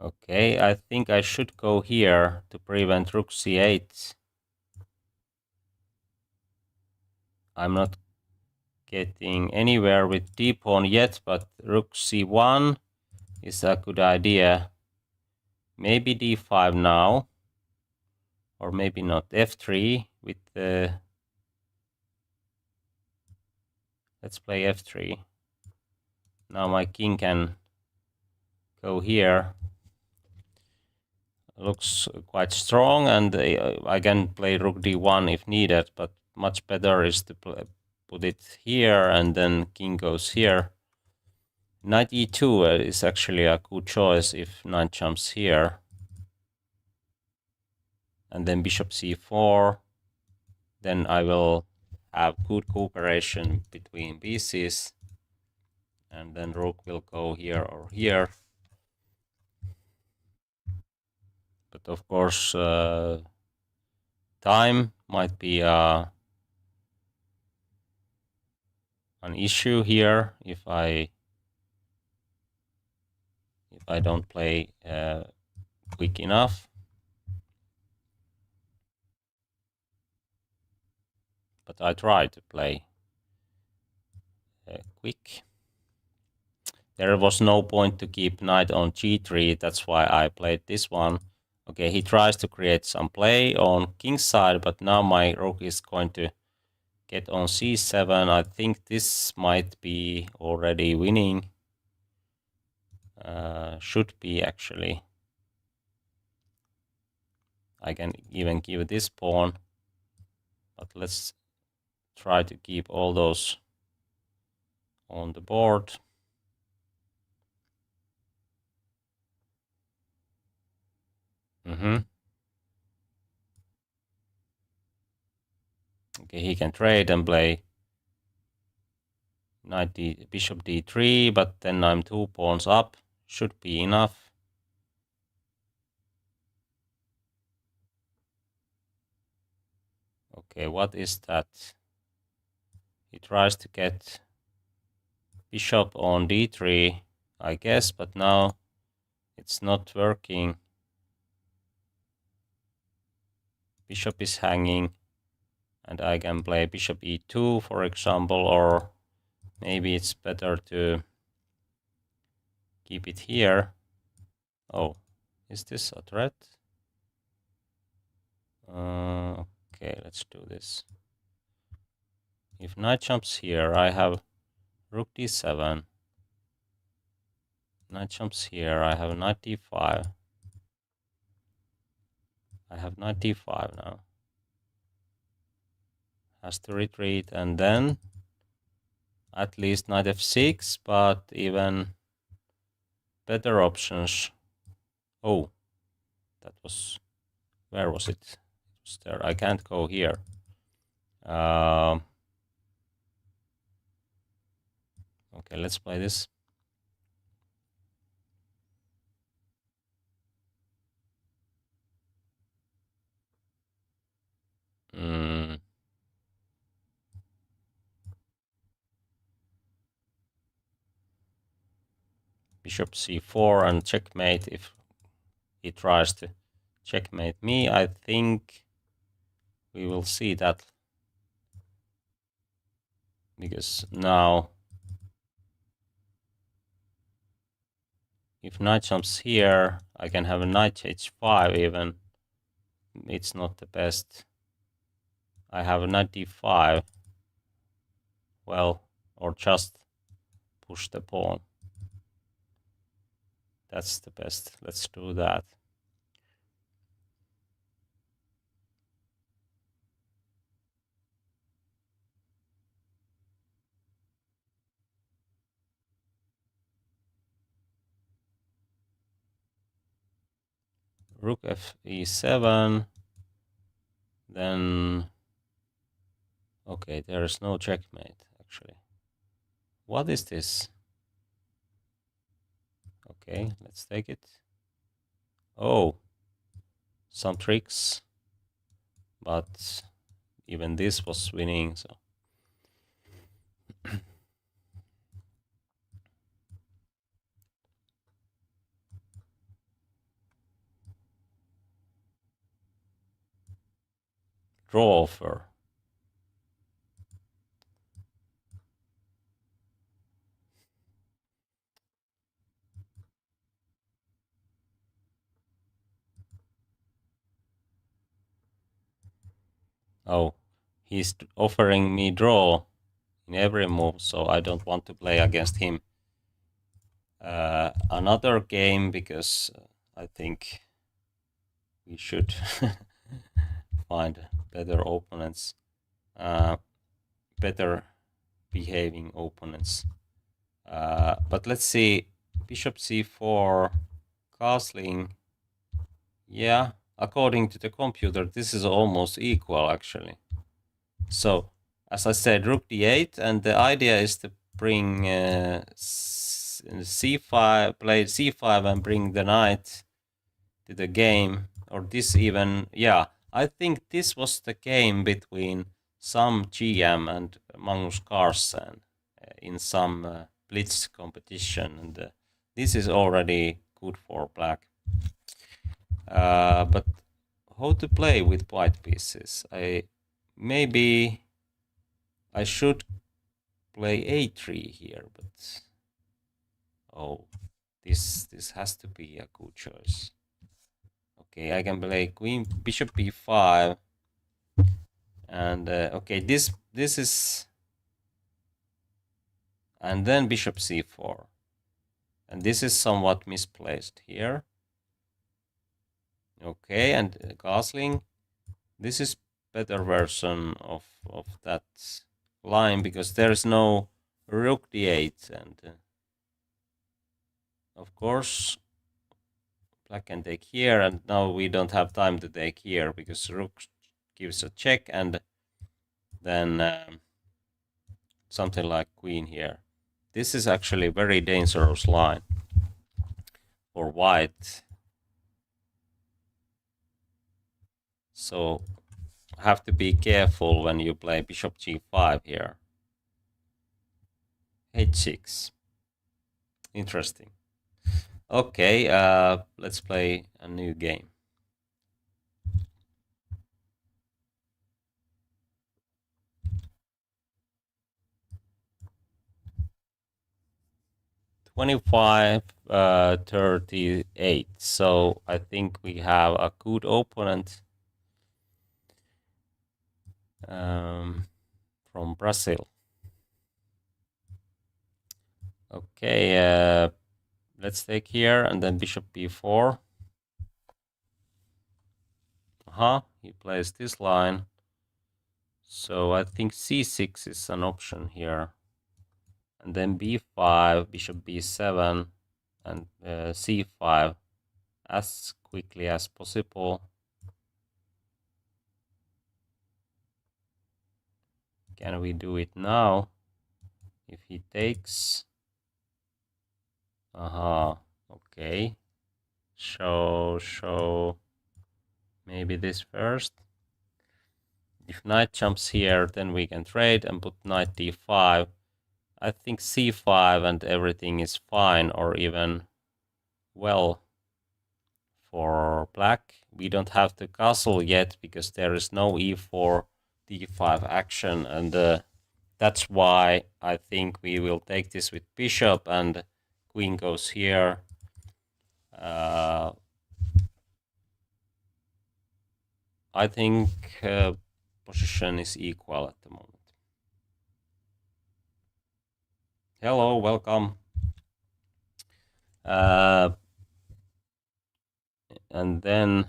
okay, I think I should go here to prevent rook c8. I'm not getting anywhere with d-pawn yet, but rook c1 is a good idea. Maybe d5 now, or maybe not. f3 with the... Let's play f3. Now my king can go here. Looks quite strong, and I can play rook d1 if needed, but much better is to put it here, and then king goes here. Knight e2 is actually a good choice if knight jumps here. And then bishop c4. Then I will have good cooperation between pieces. And then rook will go here or here. But of course, time might be an issue here if I don't play quick enough. But I try to play quick. There was no point to keep knight on g3, that's why I played this one. Okay, he tries to create some play on king's side, but now my rook is going to get on c7. I think this might be already winning. Should be, actually. I can even give this pawn, but let's try to keep all those on the board. Okay, he can trade and play bishop d3, but then I'm 2 pawns up. Should be enough. Okay, what is that? He tries to get bishop on d3, I guess, but now it's not working. Bishop is hanging, and I can play bishop e2, for example, or maybe it's better to keep it here. Oh, is this a threat? Okay, let's do this. If knight jumps here, I have rook d7. Knight jumps here, I have knight d5. I have knight d5 now. Has to retreat, and then at least knight f6, but even better options. Oh, that was... where was it? It was there. I can't go here. Okay, let's play this. Bishop c4 and checkmate if he tries to checkmate me. I think we will see that, because now if knight jumps here, I can have a knight h5 even. It's not the best. I have a knight d5. Well, or just push the pawn. That's the best. Let's do that. Rook f e7. Then... okay, there is no checkmate, actually. What is this? Okay, let's take it. Oh, some tricks. But even this was winning, so... draw offer. Oh, he's offering me draw in every move, so I don't want to play against him another game, because I think we should find better opponents, better behaving opponents. But let's see, bishop c4, castling. Yeah, according to the computer, this is almost equal, actually. So, as I said, rook d8, and the idea is to bring c5, play c5 and bring the knight to the game. Or this even, yeah, I think this was the game between some GM and Magnus Carlsen in some blitz competition, and this is already good for black. But how to play with white pieces? Maybe I should play a3 here, but oh, this has to be a good choice. Okay, I can play queen, bishop b5, and okay, this is, and then bishop c4, and this is somewhat misplaced here. Okay, and castling. This is better version of that line, because there is no rook d8, and of course black can take here, and now we don't have time to take here because rook gives a check, and then something like queen here. This is actually a very dangerous line for white. So have to be careful when you play bishop g5 here. h6. Interesting. Okay, let's play a new game. $25, 38. So I think we have a good opponent from Brazil. Okay, let's take here and then bishop b4. He plays this line. So I think c6 is an option here. And then b5, bishop b7, and c5 as quickly as possible. Can we do it now? If he takes... okay. Show maybe this first. If knight jumps here, then we can trade and put knight d5. I think c5 and everything is fine, or even well for black. We don't have the castle yet because there is no e4 d5 action, and that's why I think we will take this with bishop and queen goes here. I think position is equal at the moment. Hello, welcome. And then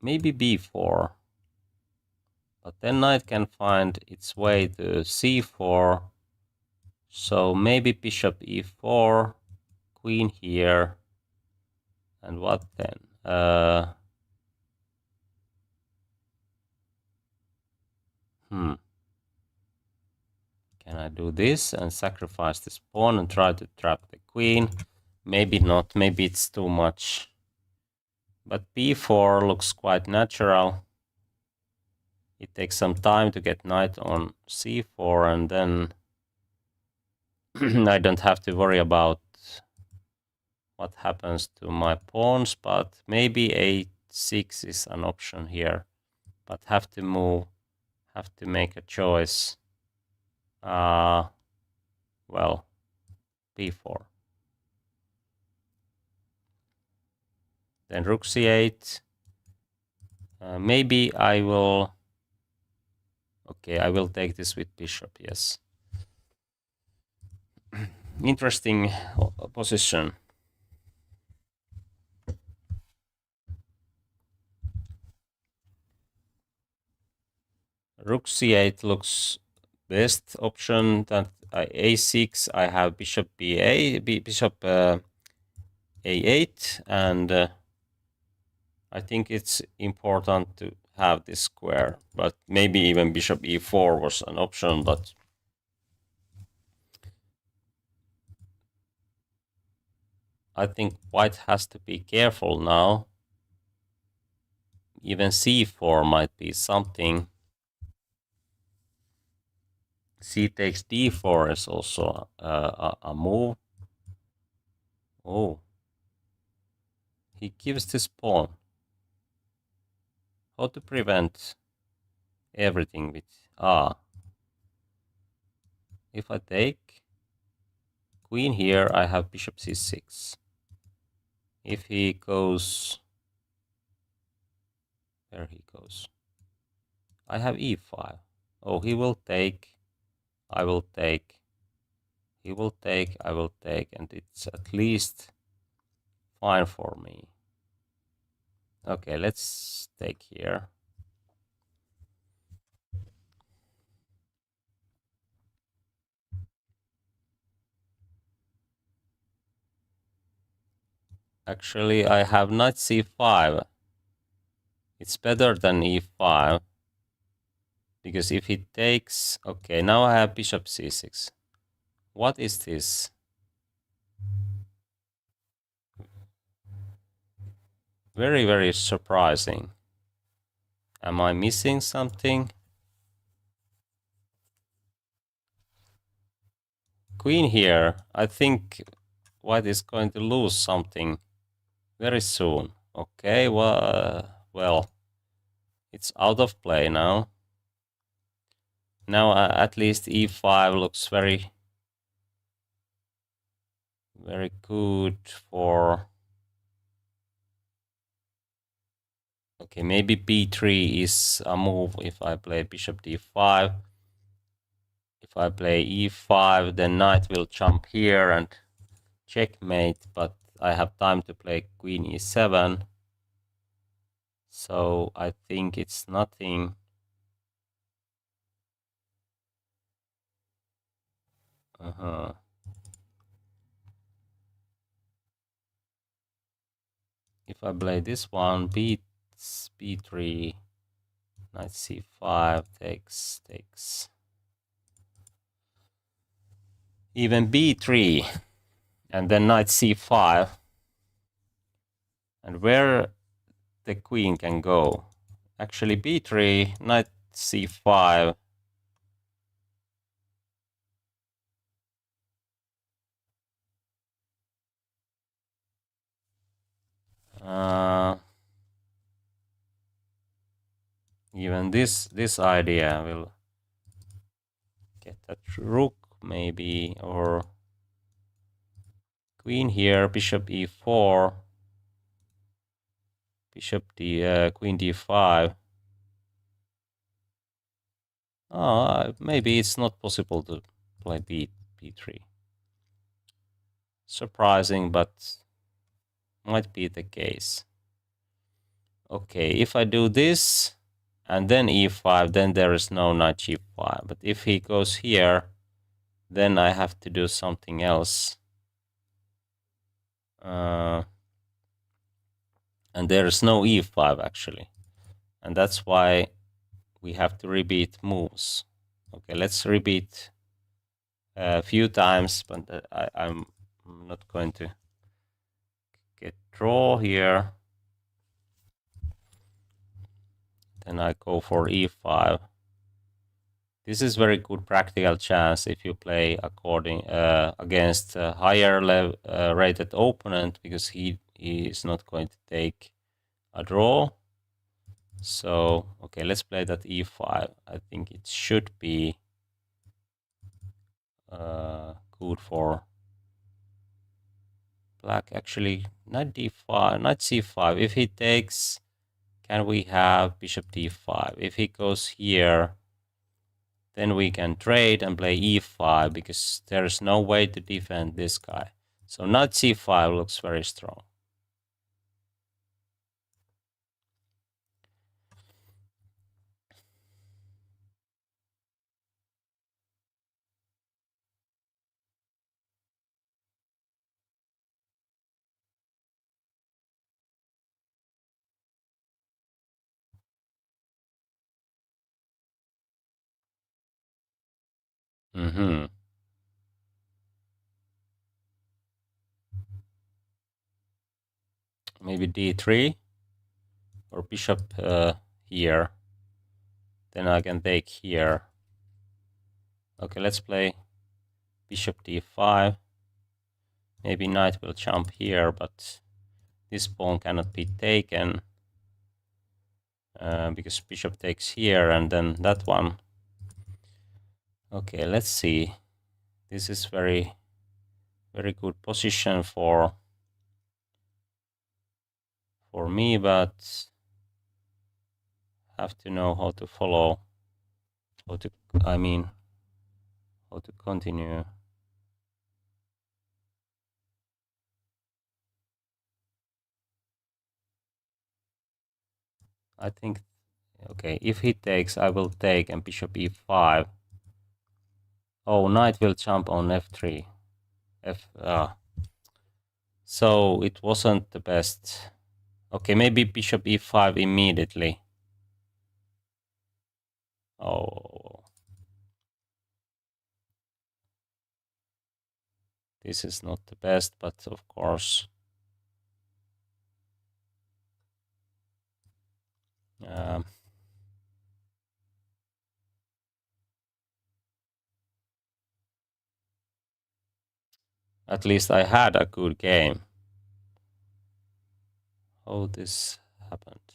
maybe b4. But then knight can find its way to c4. So maybe bishop e4, queen here. And what then? Can I do this and sacrifice this pawn and try to trap the queen? Maybe not, maybe it's too much. But b4 looks quite natural. It takes some time to get knight on c4, and then I don't have to worry about what happens to my pawns, but maybe a6 is an option here. But have to move, have to make a choice. Well, b4. Then rook c8. Maybe I will... Okay, I will take this with bishop, yes. Interesting position. Rook c8 looks best option. That a6, I have bishop bishop a8, and I think it's important to have this square, but maybe even bishop e4 was an option, but I think white has to be careful now. Even c4 might be something. C takes d4 is also a move. Oh, he gives this pawn. How to prevent everything with if I take queen here, I have bishop c6. If he goes, there he goes, I have e5. Oh, he will take, I will take, he will take, I will take, and it's at least fine for me. Okay, let's take here. Actually, I have knight c5. It's better than e5. Because if he takes... Okay, now I have bishop c6. What is this? Very, very surprising. Am I missing something? Queen here. I think white is going to lose something very soon. Okay, well, it's out of play now. Now at least e5 looks very, very good for... Okay, maybe b3 is a move if I play bishop d5. If I play e5, then knight will jump here and checkmate, but I have time to play queen e7. So I think it's nothing. If I play this one, b3, knight c5 takes. Even b3, and then knight c5. And where the queen can go? Actually, b3, knight c5. Even this idea will get that rook maybe, or queen here, bishop e4, bishop queen d5. Maybe it's not possible to play b3. Surprising, but might be the case. Okay, if I do this and then e5, then there is no knight g5. But if he goes here, then I have to do something else. And there is no e5 actually. And that's why we have to repeat moves. Okay, let's repeat a few times, but I'm not going to get draw here. Then I go for e5. This is very good practical chance if you play against a higher rated opponent, because he is not going to take a draw. So okay, let's play that e5. I think it should be good for black. Actually, knight d5, knight c5. If he takes, can we have bishop d5? If he goes here, then we can trade and play e5, because there is no way to defend this guy. So knight c5 looks very strong. Maybe d3 or bishop here. Then I can take here. Okay, let's play bishop d5. Maybe knight will jump here, but this pawn cannot be taken because bishop takes here and then that one. Okay, let's see. This is very, very good position for me, but have to know how to follow, how to continue. I think, okay, if he takes, I will take, and bishop e5. Oh, knight will jump on f3. So it wasn't the best. Okay, maybe bishop e5 immediately. Oh. This is not the best, but of course, at least I had a good game. How this happened?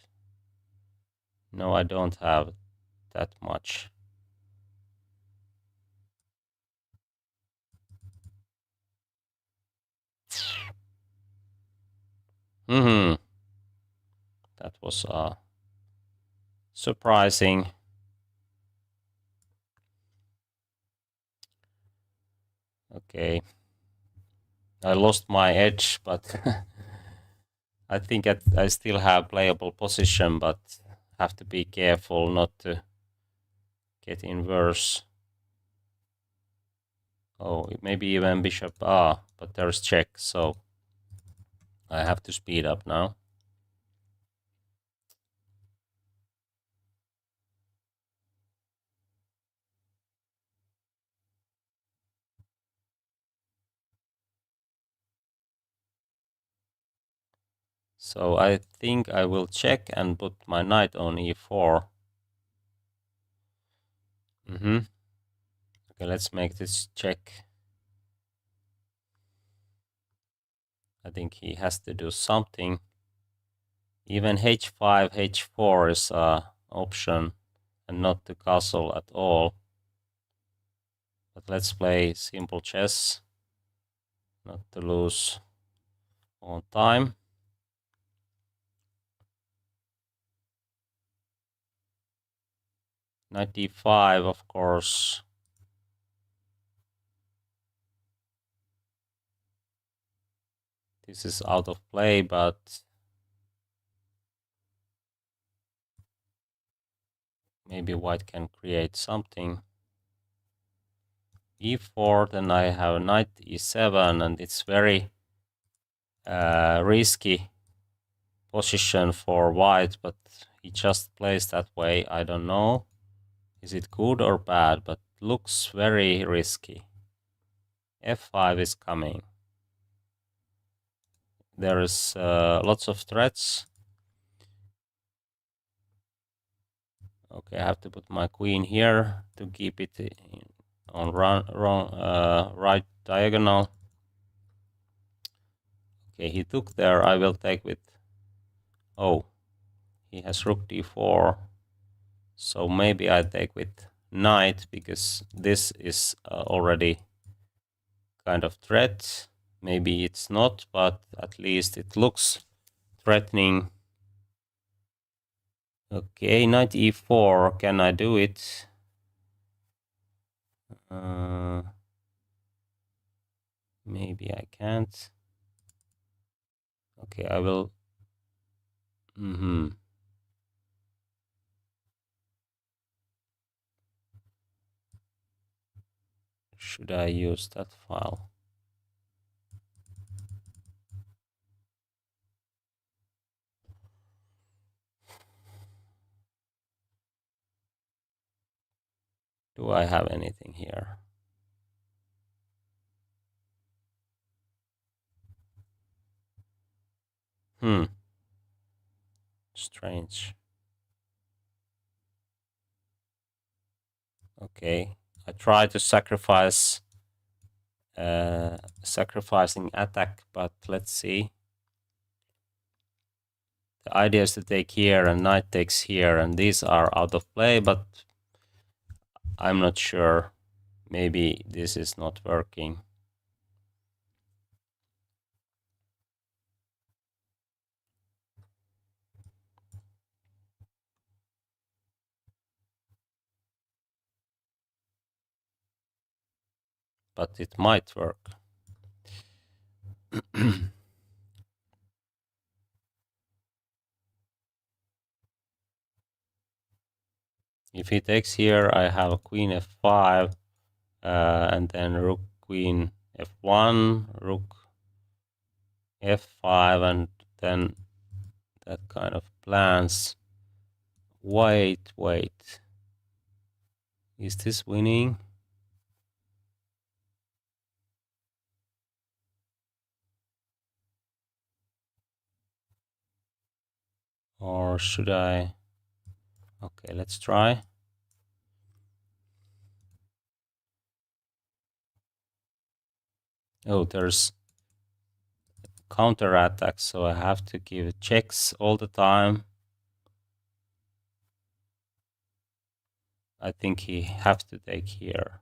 No, I don't have that much. That was surprising. Okay. I lost my edge, but I think I still have playable position, but have to be careful not to get inverse. Oh, maybe even bishop. But there's check, so I have to speed up now. So I think I will check and put my knight on e4. Okay, let's make this check. I think he has to do something. Even h5, h4 is an option and not the castle at all. But let's play simple chess, not to lose on time. Knight d5, of course. This is out of play, but maybe white can create something. e4, then I have knight e7, and it's very risky position for white, but he just plays that way. I don't know. Is it good or bad? But looks very risky. f5 is coming. There is lots of threats. Okay, I have to put my queen here to keep it on right diagonal. Okay, he took there. I will take with. Oh, he has rook d4. So maybe I take with knight because this is already kind of threat. Maybe it's not, but at least it looks threatening. Okay, knight e4. Can I do it? Maybe I can't. Okay, I will. Should I use that file? Do I have anything here? Strange. Okay, I try to sacrificing attack, but let's see. The idea is to take here and knight takes here, and these are out of play, but I'm not sure. Maybe this is not working. But it might work. If he takes here, I have queen f5, and then rook queen f1, rook f5, and then that kind of plans. Wait. Is this winning? Or should I? Okay, let's try. Oh, there's counter attack, so I have to give checks all the time. I think he have to take here.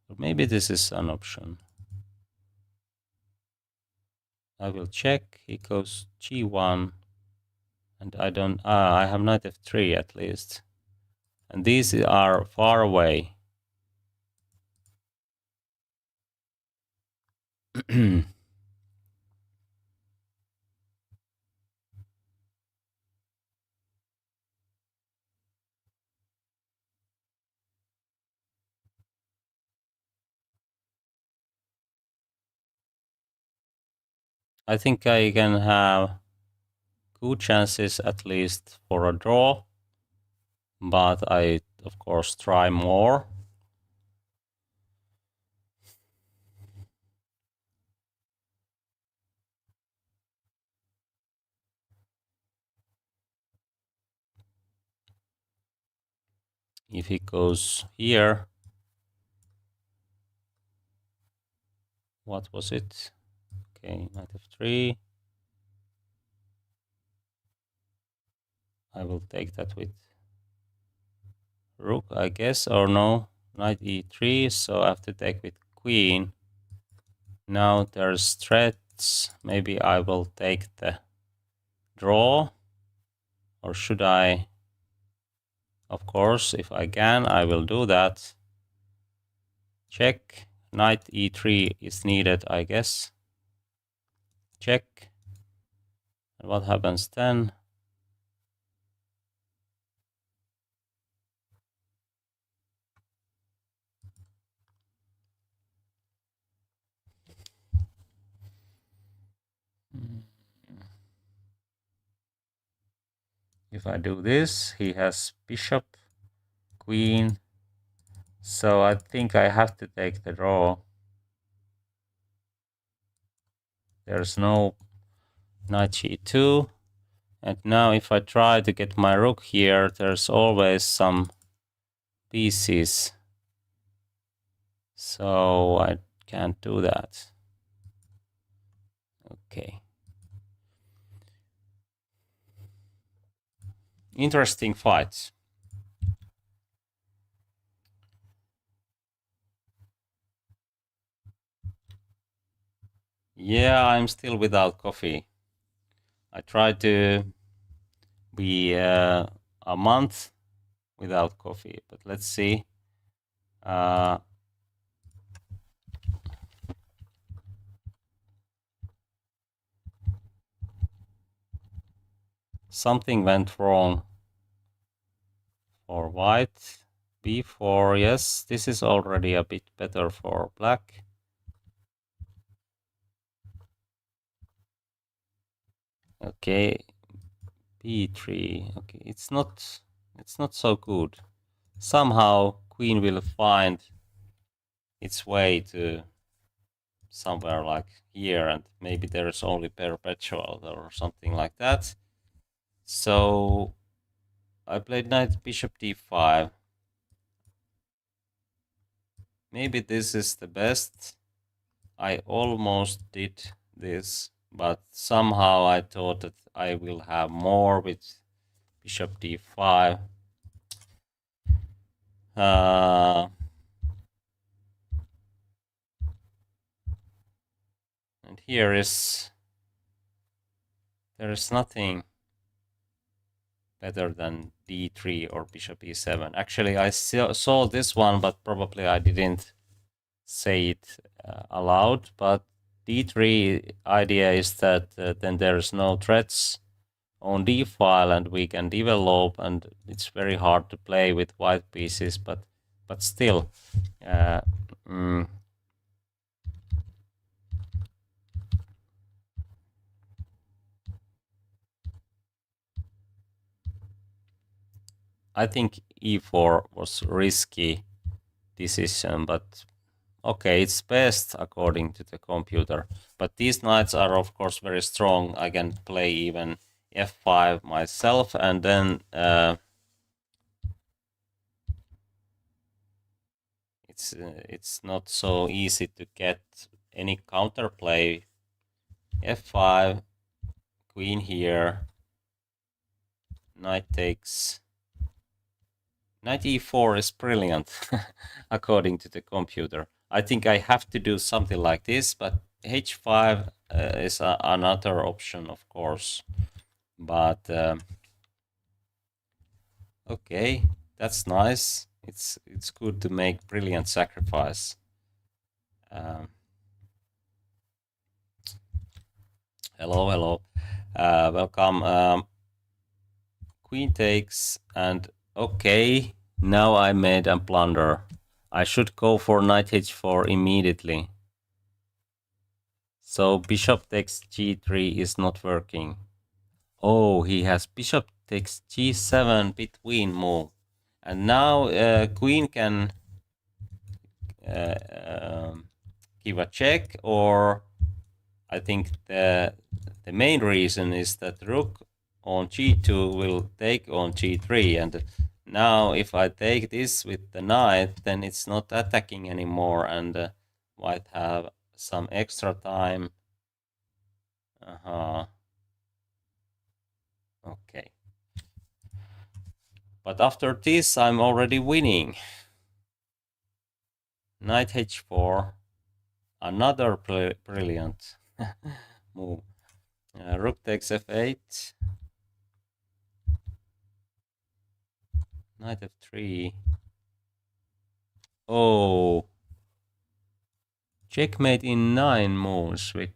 Or maybe this is an option. I will check. He goes G1. And I don't, I have knight F3 at least. And these are far away. I think I can have good chances at least for a draw, but I of course try more. If he goes here, what was it? Okay, knight F3. I will take that with rook, I guess, or no, knight E3, so I have to take with queen. Now there's threats. Maybe I will take the draw, or should I? Of course, if I can, I will do that. Check. Knight E3 is needed, I guess. Check. And what happens then? If I do this, he has bishop, queen. So I think I have to take the draw. There's no knight G2. And now if I try to get my rook here, there's always some pieces. So I can't do that. Okay. Interesting fights. Yeah, I'm still without coffee. I tried to be a month without coffee, but let's see. Something went wrong for white. B4, yes, this is already a bit better for black. Okay, B3. Okay, it's not so good. Somehow queen will find its way to somewhere like here, and maybe there's only perpetual or something like that. So I played knight bishop d5. Maybe this is the best. I almost did this, but somehow I thought that I will have more with bishop d5. And here is, there is nothing better than d3 or bishop e7. Actually, I saw this one, but probably I didn't say it aloud. But d3 idea is that then there's no threats on d file and we can develop, and it's very hard to play with white pieces, but still I think e4 was risky decision, but okay, it's best according to the computer. But these knights are of course very strong. I can play even f5 myself, and then it's not so easy to get any counterplay. f5, queen here, knight takes. Knight e4 is brilliant, according to the computer. I think I have to do something like this, but h5 is another option, of course. But okay, that's nice. It's good to make brilliant sacrifice. Hello. Welcome. Queen takes, and okay, now I made a blunder. I should go for knight h4 immediately. So bishop takes g3 is not working. Oh, he has bishop takes g7 between move. And now queen can give a check, or I think the main reason is that rook on g2 will take on g3, and now if I take this with the knight, then it's not attacking anymore, and white have some extra time. Okay. But after this, I'm already winning. Knight h4, another brilliant move. Rook takes f8. Knight f3. Oh. Checkmate in 9 moves with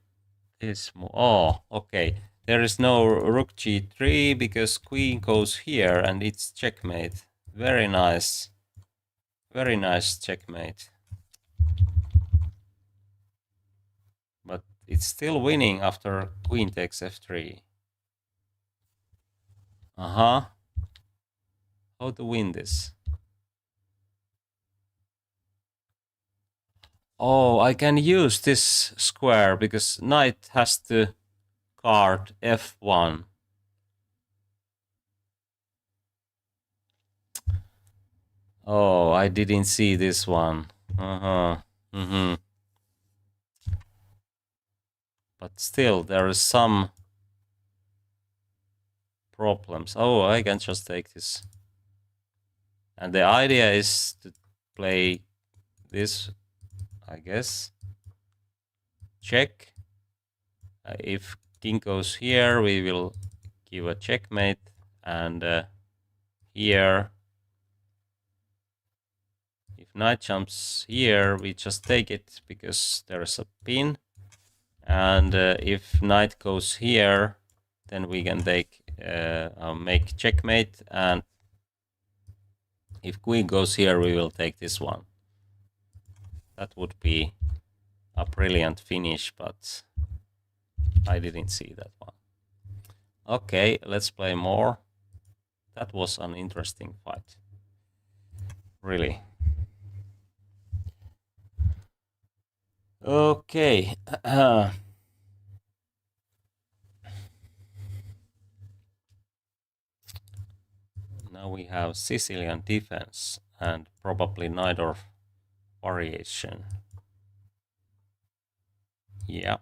this move. Oh, okay. There is no rook g3 because queen goes here and it's checkmate. Very nice. Very nice checkmate. But it's still winning after queen takes f3. How to win this? Oh, I can use this square because knight has to guard f1. Oh, I didn't see this one. But still, there is some problems. Oh, I can just take this. And the idea is to play this, I guess. Check. If king goes here, we will give a checkmate. And here, if knight jumps here, we just take it because there is a pin. And if knight goes here, then we can take make checkmate. And if queen goes here, we will take this one. That would be a brilliant finish, but I didn't see that one. Okay, let's play more. That was an interesting fight. Really. Okay. Now we have Sicilian defense and probably Najdorf variation. Yeah.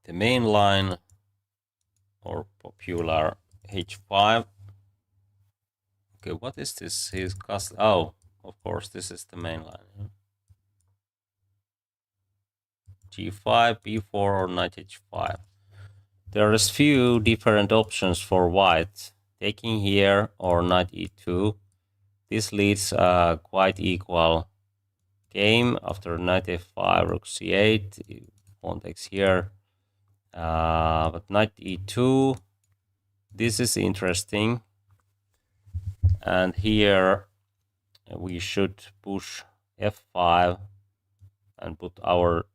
The main line or popular h5. Okay, what is this? His castle. Oh, of course, this is the main line. g5, b4, or knight h5. There is few different options for white. Taking here or knight e2. This leads a quite equal game. After knight f5, rook c8, pawn takes here. But knight e2, this is interesting. And here we should push f5 and put our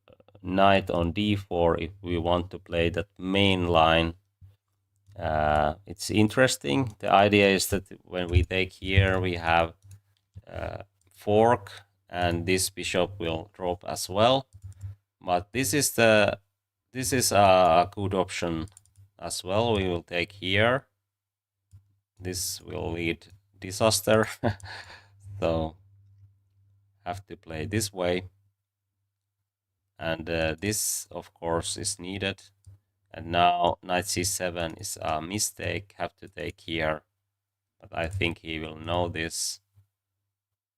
knight on d4 if we want to play that main line. It's interesting. The idea is that when we take here, we have fork, and this bishop will drop as well. But this is a good option as well. We will take here. This will lead disaster. So have to play this way. And this, of course, is needed. And now knight c7 is a mistake. Have to take here. But I think he will know this,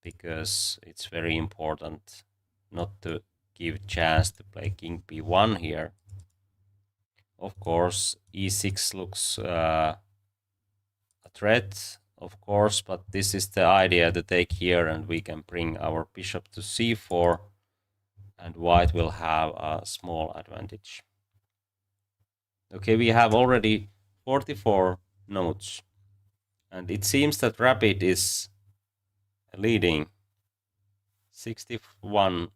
because it's very important not to give chance to play king b1 here. Of course, e6 looks a threat, of course, but this is the idea to take here, and we can bring our bishop to c4, and white will have a small advantage. Okay, we have already 44 notes, and it seems that Rapid is leading 61%.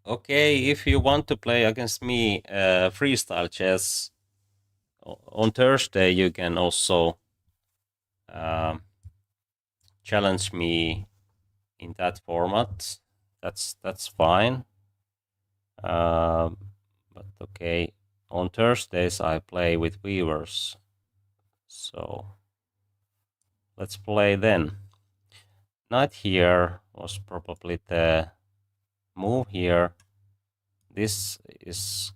Okay, if you want to play against me freestyle chess on Thursday, you can also challenge me in that format. That's fine. But okay, on Thursdays I play with viewers, so let's play then. Knight here was probably the move here. This is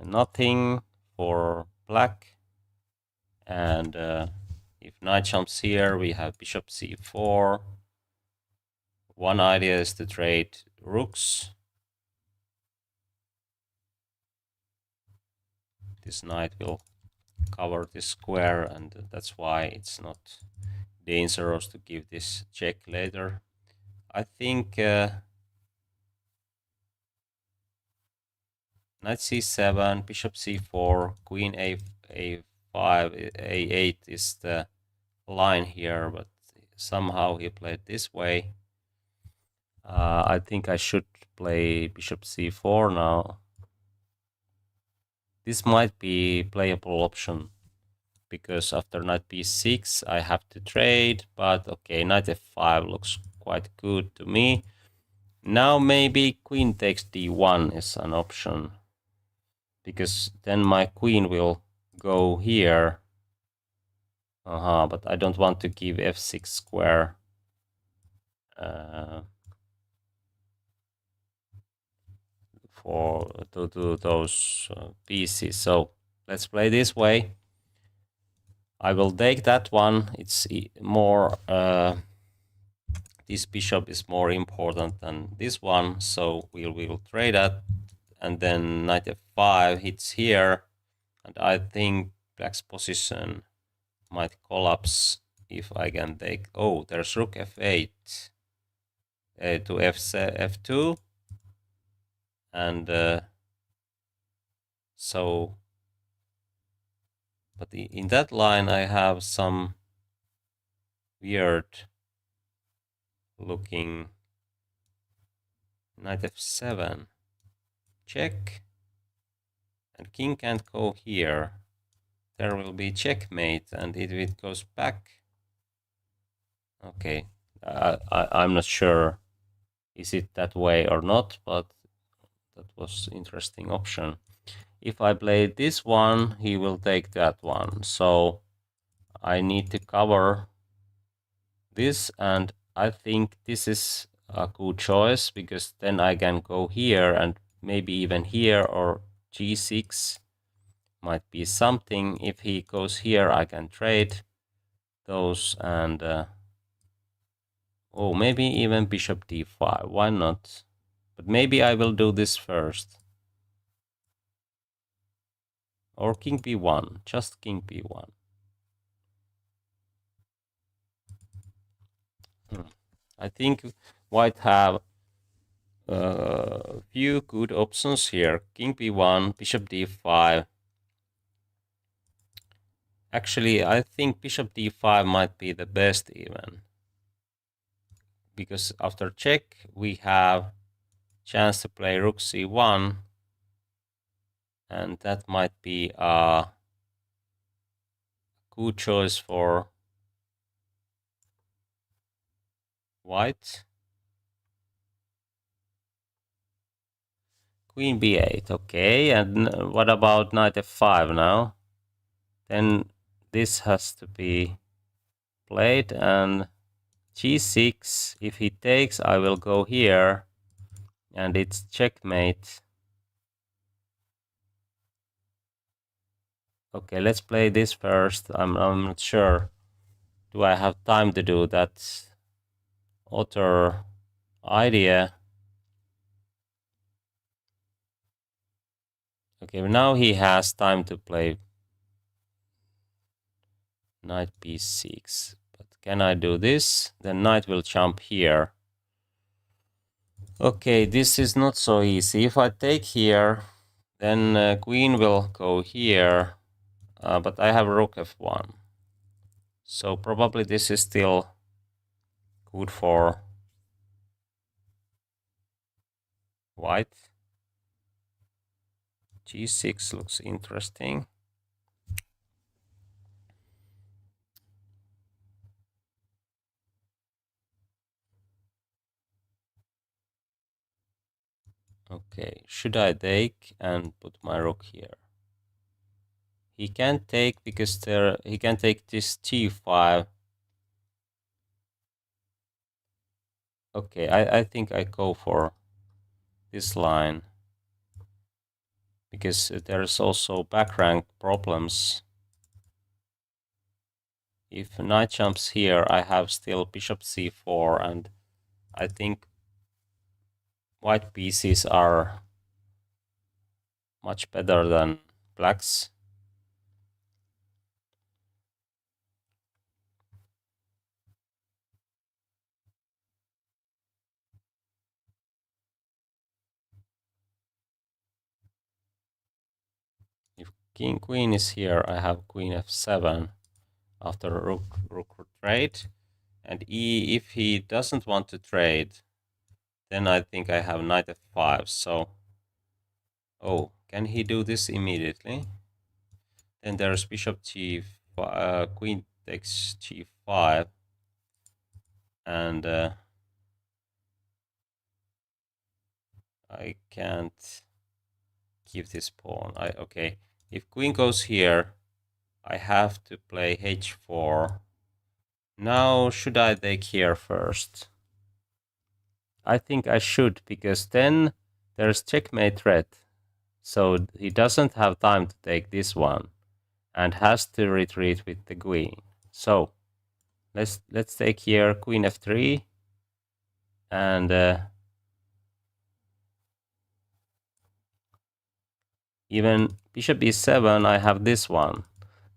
nothing for black, and if knight jumps here, we have bishop c4. One idea is to trade rooks. This knight will cover this square, and that's why it's not dangerous to give this check later. I think knight c7, bishop c4, queen a5, a8 is the line here, but somehow he played this way. I think I should play bishop c4 now. This might be playable option, because after knight b6 I have to trade, but okay, knight f5 looks quite good to me. Now maybe queen takes d1 is an option, because then my queen will go here. But I don't want to give f6 square. To do those pieces. So let's play this way. I will take that one. It's more this bishop is more important than this one, so we will trade that, and then knight f5 hits here, and I think black's position might collapse if I can take. Oh, there's rook f8 to f2, and so, but in that line I have some weird looking knight f7 check, and king can't go here. There will be checkmate, and if it goes back, okay, I'm not sure is it that way or not, but that was interesting option. If I play this one, he will take that one, so I need to cover this, and I think this is a good choice, because then I can go here and maybe even here, or g6 might be something. If he goes here, I can trade those, and oh, maybe even bishop d5, why not? But maybe I will do this first, or king b1, just king b1. I think white have a few good options here. King b1, bishop d5. Actually, I think bishop d5 might be the best even, because after check we have chance to play rook c1, And that might be a good choice for white. Queen b8, okay. And what about knight f5 now? Then this has to be played, and g6. If he takes, I will go here, and it's checkmate. Okay, let's play this first. I'm not sure. Do I have time to do that other idea? Okay, now he has time to play knight b6. But can I do this? Then knight will jump here. Okay, this is not so easy. If I take here, then queen will go here. But I have rook f1. So probably this is still good for white. g6 looks interesting. Okay, should I take and put my rook here? He can't take because he can take this g5. Okay, I think I go for this line because there's also back rank problems. If knight jumps here, I have still bishop c4, and I think white pieces are much better than black's. If king queen is here, I have queen f7 after rook trade, and if he doesn't want to trade, then I think I have knight f5. So, oh, can he do this immediately? Then there's bishop g5, queen takes g5, and I can't keep this pawn. Okay, if queen goes here, I have to play h4. Now, should I take here first? I think I should, because then there's checkmate threat. So he doesn't have time to take this one and has to retreat with the queen. So let's take here queen f3, and even bishop e7, I have this one.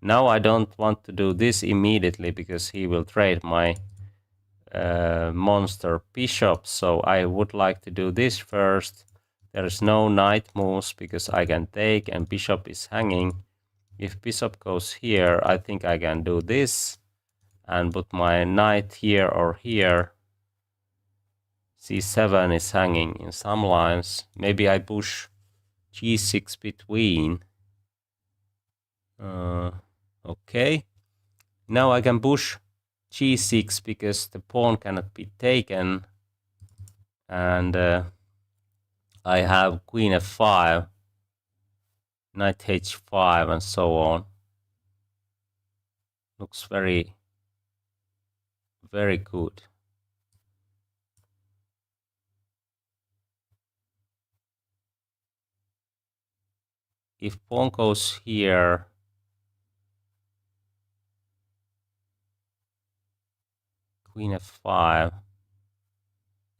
Now I don't want to do this immediately because he will trade my monster bishop, so I would like to do this first. There is no knight moves because I can take and bishop is hanging. If bishop goes here, I think I can do this and put my knight here or here. c7 is hanging in some lines. Maybe I push g6 between. Okay. Now I can push g6 because the pawn cannot be taken. And I have queen f5, knight h5, and so on. Looks very, very good. If pawn goes here, queen f5,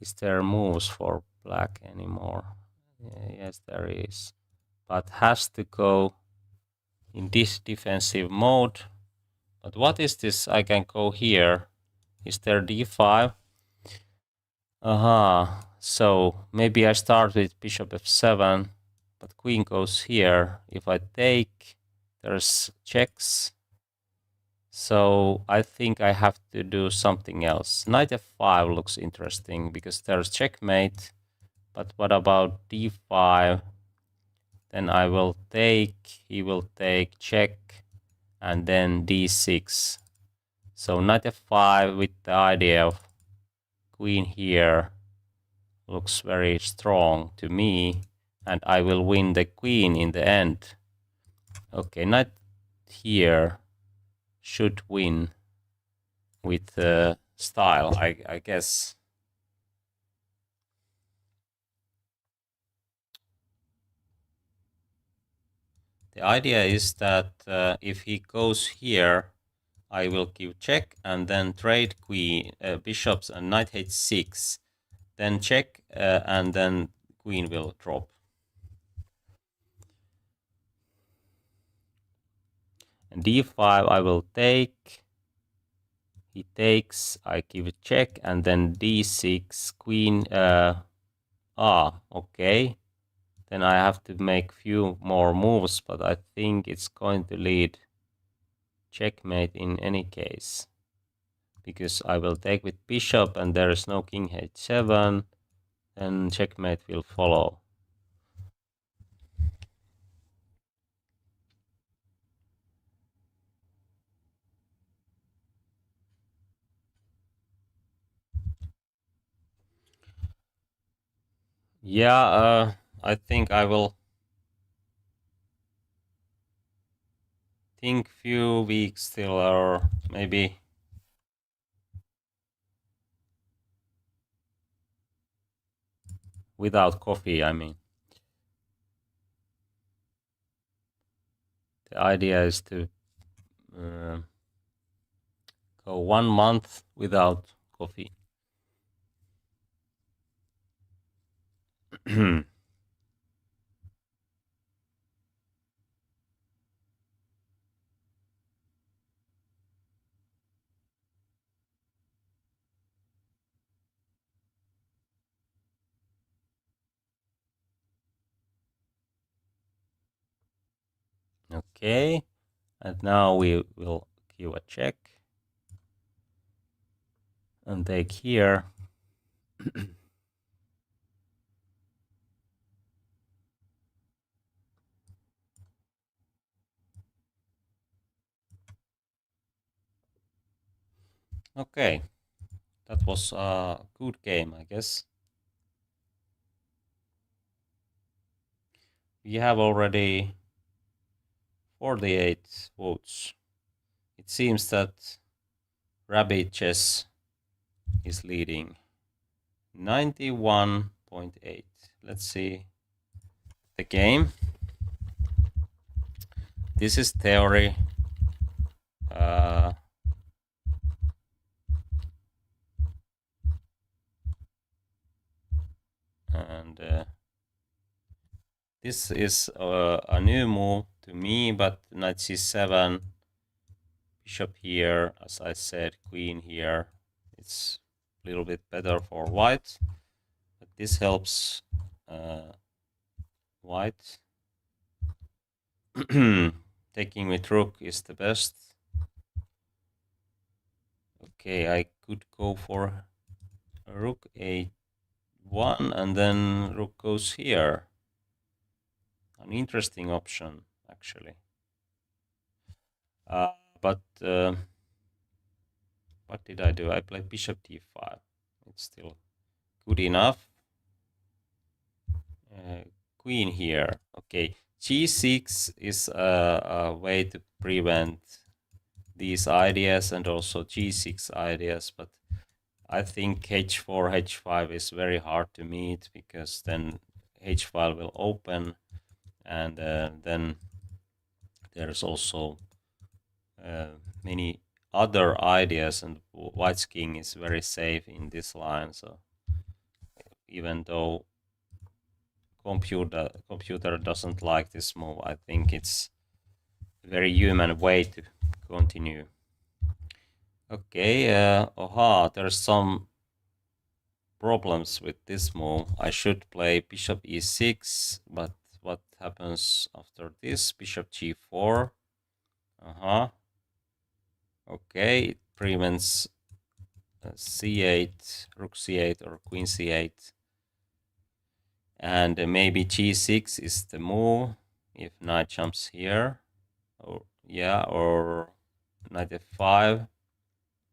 is there moves for black anymore? Yes, there is, but has to go in this defensive mode. But what is this? I can go here. Is there d5? Aha, so maybe I start with bishop f7, but queen goes here. If I take, there's checks. So I think I have to do something else. Knight f5 looks interesting because there's checkmate. But what about d5? Then I will take, he will take check, and then d6. So knight f5 with the idea of queen here looks very strong to me, and I will win the queen in the end. Okay, knight here should win with style, I guess. The idea is that if he goes here, I will give check and then trade queen, bishops and knight h6. Then check and then queen will drop. And d5 I will take. He takes, I give a check, and then d6, queen, okay. Then I have to make few more moves, but I think it's going to lead checkmate in any case. Because I will take with bishop and there is no king h7, then checkmate will follow. Yeah, I think I will think few weeks still, or maybe without coffee, I mean. The idea is to go 1 month without coffee. Okay, and now we will give a check and take here. Okay, that was a good game, I guess. We have already 48 votes. It seems that Rabbit Chess is leading 91.8. Let's see the game. This is theory. And this is a new move to me, but knight c7, bishop here, as I said, queen here. It's a little bit better for white, but this helps white. Taking with rook is the best. Okay, I could go for rook a1 and then rook goes here. An interesting option, actually. But what did I do? I played bishop d5. It's still good enough. Queen here. Okay, g6 is a way to prevent these ideas and also g6 ideas, but I think h4, h5 is very hard to meet because then h file will open, and then there's also many other ideas, and white's king is very safe in this line. So even though computer doesn't like this move, I think it's a very human way to continue. Okay, there's some problems with this move. I should play bishop e6, but what happens after this? Bishop g4. Okay, it prevents c8, rook c8 or queen c8. And maybe g6 is the move if knight jumps here, or yeah, or knight f5.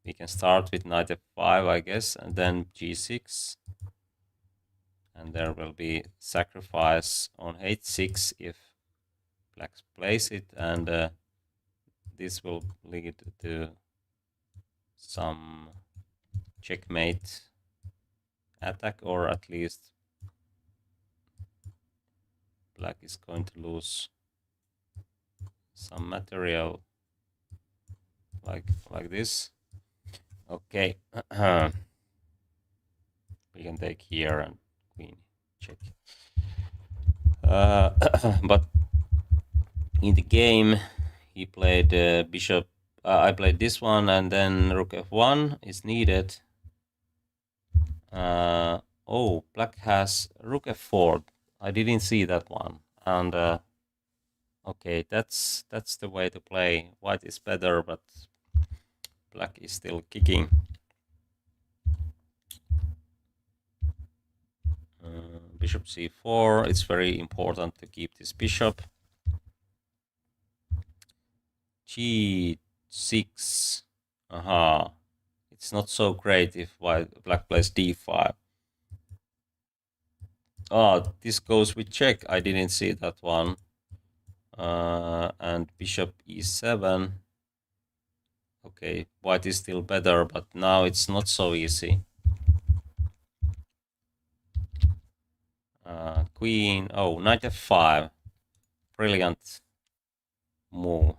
We can start with knight f5, I guess, and then g6. And there will be sacrifice on h6 if black plays it, and this will lead to some checkmate attack, or at least black is going to lose some material like this. Okay. We can take here and queen check. But in the game he played bishop. I played this one, and then rook f1 is needed. Oh, black has rook f4. I didn't see that one. And okay, that's the way to play. White is better, but black is still kicking. Bishop c4. It's very important to keep this bishop. g6. Aha. It's not so great if black plays d5. Oh, this goes with check. I didn't see that one. And bishop e7. Okay, white is still better, but now it's not so easy. Queen. Oh, knight f5. Brilliant move.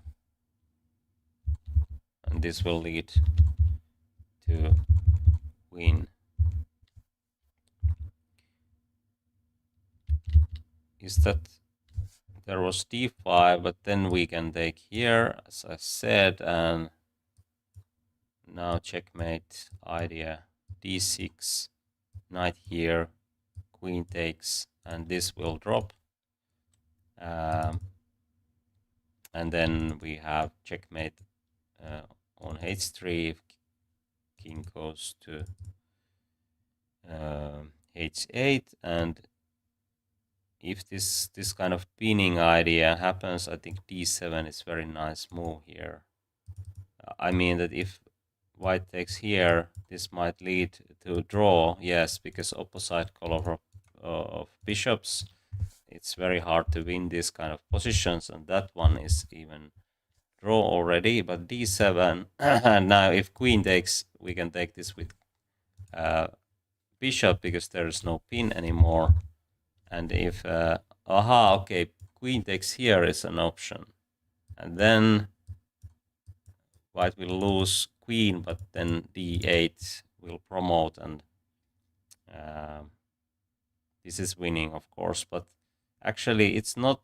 And this will lead to queen. Is that there was d5, but then we can take here, as I said, and now checkmate idea. d6, knight here, queen takes, and this will drop. And then we have checkmate on h3 if king goes to h8, and if this kind of pinning idea happens, I think d7 is very nice move here. I mean that if white takes here, this might lead to draw. Yes, because opposite color of bishops, it's very hard to win this kind of positions, and that one is even draw already. But d7, and now if queen takes, we can take this with bishop because there is no pin anymore. And if okay, queen takes here is an option, and then white will lose queen, but then d8 will promote, and this is winning, of course. But actually, it's not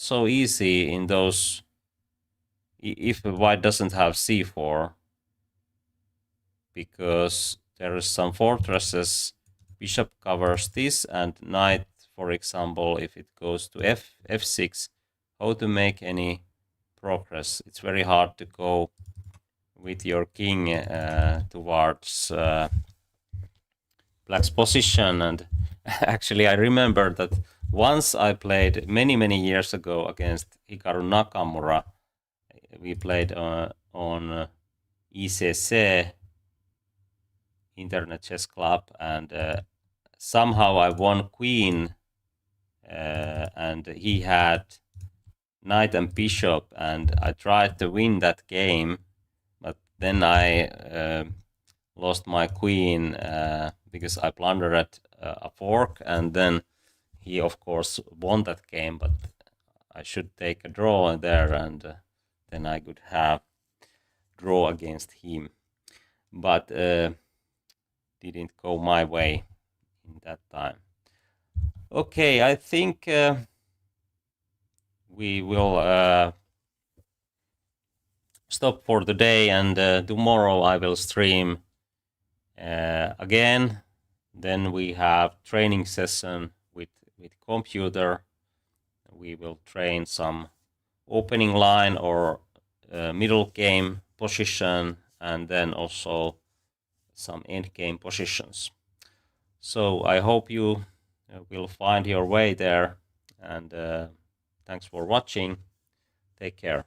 so easy in those. If white doesn't have c4, because there is some fortresses, bishop covers this, and knight, for example, if it goes to f6, how to make any progress? It's very hard to go with your king towards black's position. And actually, I remember that once I played many years ago against Hikaru Nakamura. We played on ICC, Internet Chess Club, and somehow I won queen, and he had knight and bishop, and I tried to win that game, but then I lost my queen because I blundered a fork, and then he of course won that game, but I should take a draw there, and then I could have draw against him, but didn't go my way in that time. Okay, I think we will stop for the day, and tomorrow I will stream again. Then we have training session with computer. We will train some opening line or middle game position, and then also some end game positions. So I hope you will find your way there. And thanks for watching. Take care.